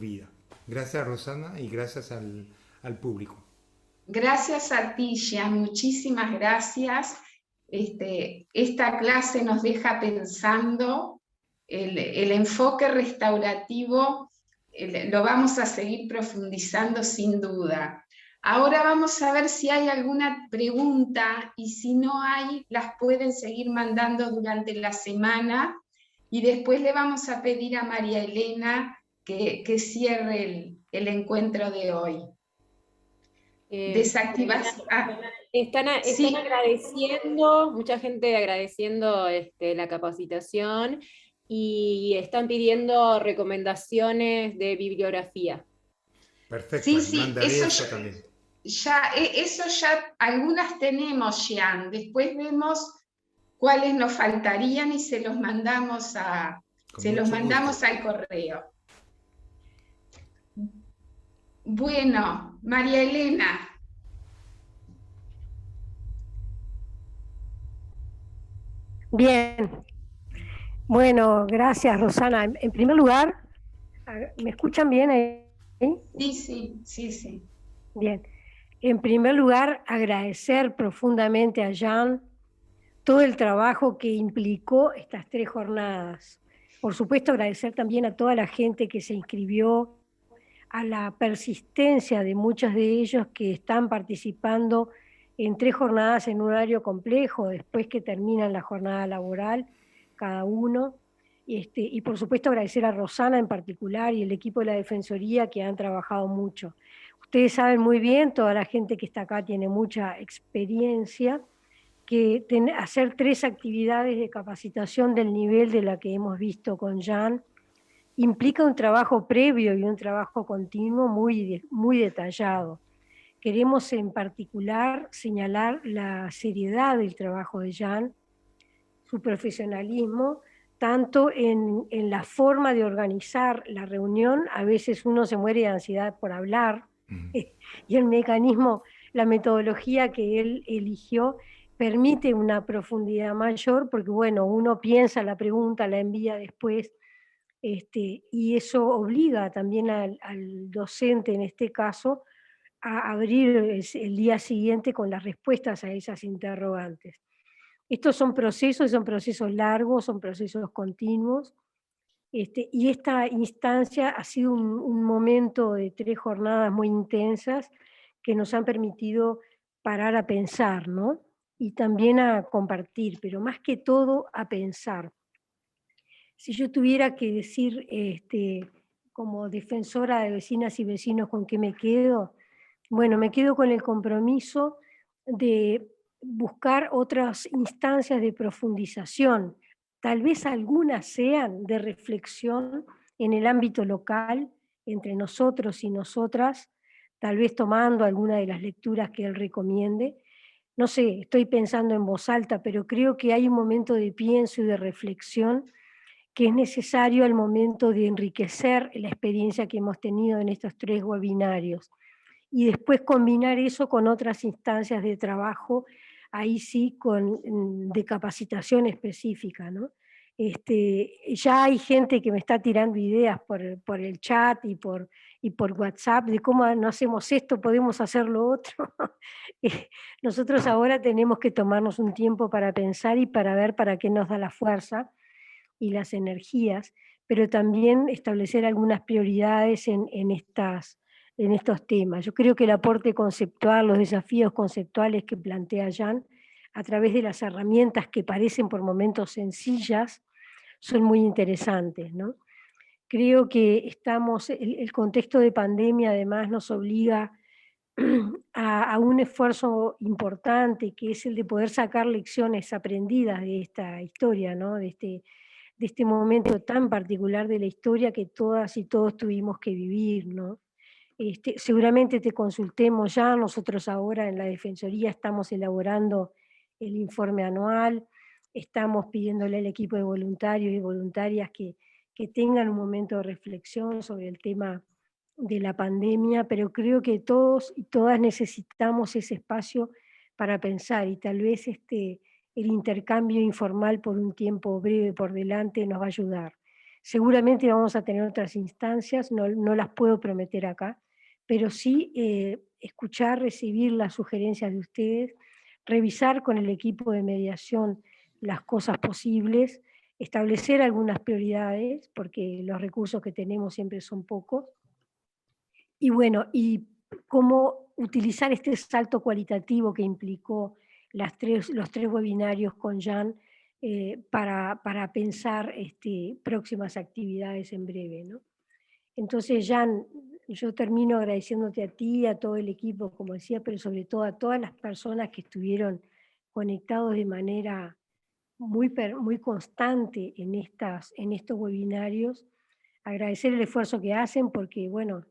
vida. Gracias, Rosana, y gracias al público. Gracias a ti, Jean, muchísimas gracias. Esta clase nos deja pensando, el enfoque restaurativo lo vamos a seguir profundizando sin duda. Ahora vamos a ver si hay alguna pregunta, y si no hay, las pueden seguir mandando durante la semana, y después le vamos a pedir a María Elena que cierre el encuentro de hoy. Desactivas. Están Sí. agradeciendo, mucha gente agradeciendo la capacitación, y están pidiendo recomendaciones de bibliografía. Perfecto, Sí, mandaré eso también. Eso ya algunas tenemos, Jean. Después vemos cuáles nos faltarían y se los mandamos al correo. Bueno, María Elena. Bien. Bueno, gracias, Rosana. En primer lugar, ¿me escuchan bien ahí? Sí. Bien. En primer lugar, agradecer profundamente a Jean todo el trabajo que implicó estas 3 jornadas. Por supuesto, agradecer también a toda la gente que se inscribió, a la persistencia de muchos de ellos que están participando en 3 jornadas en un horario complejo, después que terminan la jornada laboral, cada uno. Y por supuesto agradecer a Rosana en particular y el equipo de la Defensoría, que han trabajado mucho. ustedes saben muy bien, toda la gente que está acá tiene mucha experiencia, que hacer 3 actividades de capacitación del nivel de la que hemos visto con Jan implica un trabajo previo y un trabajo continuo muy detallado. Queremos en particular señalar la seriedad del trabajo de Jan, su profesionalismo, tanto en la forma de organizar la reunión. A veces uno se muere de ansiedad por hablar, y el mecanismo, la metodología que él eligió permite una profundidad mayor, porque bueno, uno piensa la pregunta, la envía después, y eso obliga también al docente, en este caso, a abrir el día siguiente con las respuestas a esas interrogantes. Estos son procesos largos, son procesos continuos, y esta instancia ha sido un momento de 3 jornadas muy intensas que nos han permitido parar a pensar, ¿no? Y también a compartir, pero más que todo a pensar. Si yo tuviera que decir, como defensora de vecinas y vecinos, ¿con qué me quedo? Bueno, me quedo con el compromiso de buscar otras instancias de profundización. Tal vez algunas sean de reflexión en el ámbito local, entre nosotros y nosotras, tal vez tomando alguna de las lecturas que él recomiende. No sé, estoy pensando en voz alta, pero creo que hay un momento de pienso y de reflexión que es necesario al momento de enriquecer la experiencia que hemos tenido en estos 3 webinarios. Y después combinar eso con otras instancias de trabajo, ahí sí, de capacitación específica, ¿no? Ya hay gente que me está tirando ideas por el chat y por WhatsApp de cómo no hacemos esto, podemos hacer lo otro. Nosotros ahora tenemos que tomarnos un tiempo para pensar y para ver para qué nos da la fuerza y las energías, pero también establecer algunas prioridades en estos temas. Yo creo que el aporte conceptual, los desafíos conceptuales que plantea Jan, a través de las herramientas que parecen por momentos sencillas, son muy interesantes, ¿no? Creo que el contexto de pandemia además nos obliga a un esfuerzo importante, que es el de poder sacar lecciones aprendidas de esta historia, ¿no? De este momento tan particular de la historia que todas y todos tuvimos que vivir, ¿no? Seguramente te consultemos ya, nosotros ahora en la Defensoría estamos elaborando el informe anual, estamos pidiéndole al equipo de voluntarios y voluntarias que tengan un momento de reflexión sobre el tema de la pandemia, pero creo que todos y todas necesitamos ese espacio para pensar, y tal vez el intercambio informal por un tiempo breve por delante nos va a ayudar. Seguramente vamos a tener otras instancias, no las puedo prometer acá, pero sí escuchar, recibir las sugerencias de ustedes, revisar con el equipo de mediación las cosas posibles, establecer algunas prioridades, porque los recursos que tenemos siempre son pocos, y bueno, y cómo utilizar este salto cualitativo que implicó los 3 webinarios con Jan para pensar próximas actividades en breve, ¿no? Entonces, Jan, yo termino agradeciéndote a ti, a todo el equipo, como decía, pero sobre todo a todas las personas que estuvieron conectados de manera muy constante en estos webinarios. Agradecer el esfuerzo que hacen porque, bueno,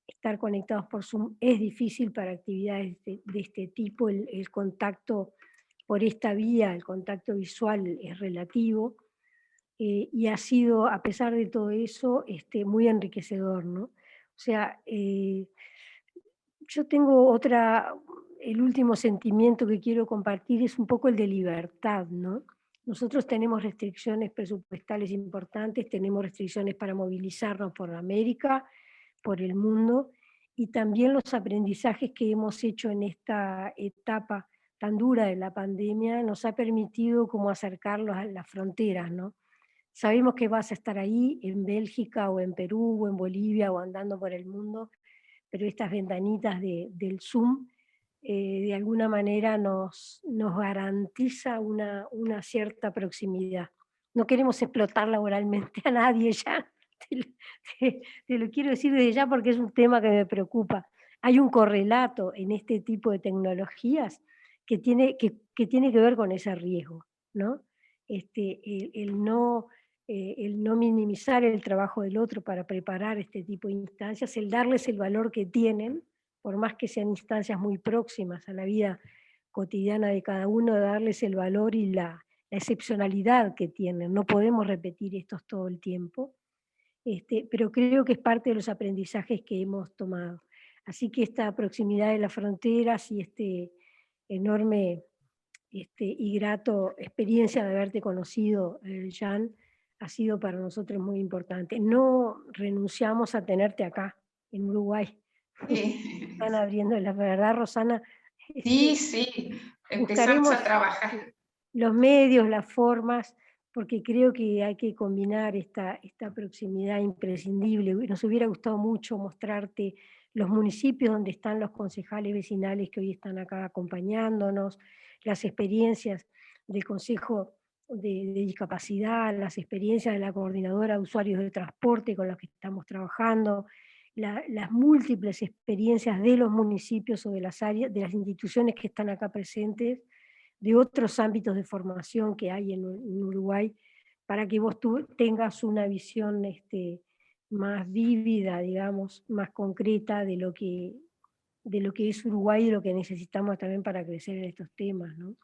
estar conectados por Zoom es difícil para actividades de este tipo, el contacto por esta vía, el contacto visual es relativo, y ha sido, a pesar de todo eso, muy enriquecedor, ¿no? O sea, yo tengo el último sentimiento que quiero compartir es un poco el de libertad, ¿no? Nosotros tenemos restricciones presupuestales importantes, tenemos restricciones para movilizarnos por América, por el mundo, y también los aprendizajes que hemos hecho en esta etapa tan dura de la pandemia nos ha permitido como acercarlos a las fronteras, ¿no? Sabemos que vas a estar ahí en Bélgica o en Perú o en Bolivia o andando por el mundo, pero estas ventanitas del Zoom de alguna manera nos garantiza una cierta proximidad. No queremos explotar laboralmente a nadie ya, te lo quiero decir desde ya porque es un tema que me preocupa. hay un correlato en este tipo de tecnologías que tiene que ver con ese riesgo, ¿no? El no minimizar el trabajo del otro para preparar este tipo de instancias, el darles el valor que tienen, por más que sean instancias muy próximas a la vida cotidiana de cada uno, darles el valor y la excepcionalidad que tienen. No podemos repetir estos todo el tiempo, pero creo que es parte de los aprendizajes que hemos tomado. Así que esta proximidad de las fronteras y enorme y grato experiencia de haberte conocido, Jan, ha sido para nosotros muy importante. No renunciamos a tenerte acá, en Uruguay. Están abriendo, la verdad, Rosana. Sí, sí, empezamos Buscaremos a trabajar. los medios, las formas, porque creo que hay que combinar esta proximidad imprescindible. Nos hubiera gustado mucho mostrarte los municipios donde están los concejales vecinales que hoy están acá acompañándonos, las experiencias del Consejo de Discapacidad, las experiencias de la Coordinadora de Usuarios de Transporte con las que estamos trabajando, las múltiples experiencias de los municipios o de las áreas, de las instituciones que están acá presentes, de otros ámbitos de formación que hay en Uruguay, para que vos tengas una visión más vívida, digamos, más concreta de lo que es Uruguay y de lo que necesitamos también para crecer en estos temas, ¿no?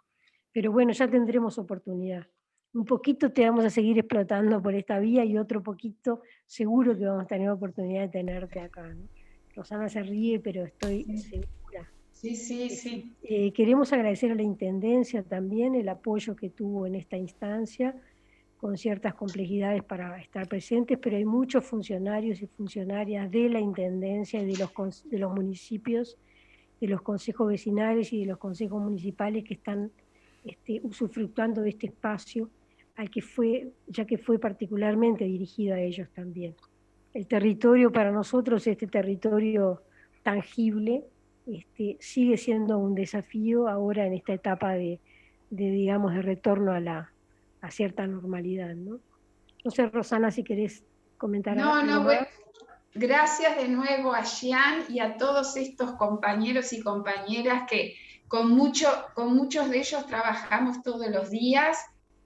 Pero bueno, ya tendremos oportunidad. Un poquito te vamos a seguir explotando por esta vía y otro poquito seguro que vamos a tener oportunidad de tenerte acá, ¿no? Rosana se ríe, pero estoy segura. Sí, sí, sí. Queremos agradecer a la Intendencia también el apoyo que tuvo en esta instancia, con ciertas complejidades para estar presentes, pero hay muchos funcionarios y funcionarias de la Intendencia y de los municipios, de los consejos vecinales y de los consejos municipales que están usufructuando de este espacio, ya que fue particularmente dirigido a ellos también. El territorio para nosotros, este territorio tangible, sigue siendo un desafío ahora en esta etapa digamos, de retorno a cierta normalidad, ¿no? No sé, Rosana, si querés comentar algo más. Bueno, gracias de nuevo a Jan y a todos estos compañeros y compañeras que con muchos de ellos trabajamos todos los días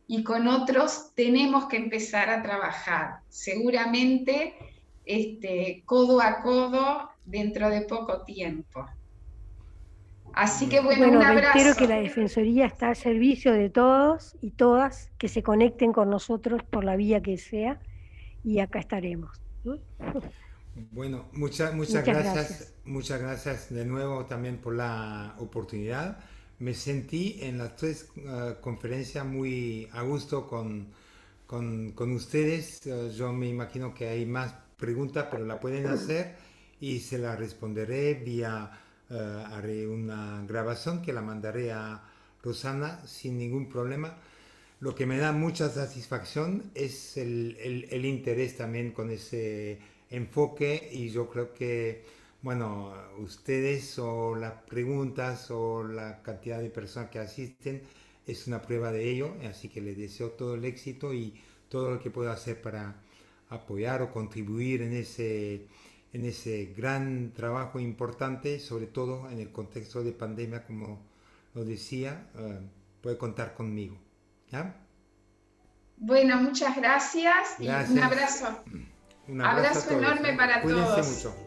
y con otros tenemos que empezar a trabajar. Seguramente codo a codo dentro de poco tiempo. Así que bueno, un abrazo. Reitero que la Defensoría está al servicio de todos y todas que se conecten con nosotros por la vía que sea y acá estaremos. Bueno, muchas gracias. Muchas gracias de nuevo también por la oportunidad. Me sentí en las tres conferencias muy a gusto con ustedes. Yo me imagino que hay más preguntas, pero la pueden hacer y se la responderé vía... haré una grabación que la mandaré a Rosana sin ningún problema. Lo que me da mucha satisfacción es el interés también con ese enfoque, y yo creo que, bueno, ustedes o las preguntas o la cantidad de personas que asisten es una prueba de ello, así que les deseo todo el éxito y todo lo que pueda hacer para apoyar o contribuir en ese gran trabajo importante, sobre todo en el contexto de pandemia, como lo decía, puede contar conmigo. ¿Ya? Bueno, muchas gracias. Y un abrazo. Un abrazo enorme para todos. Cuídense mucho.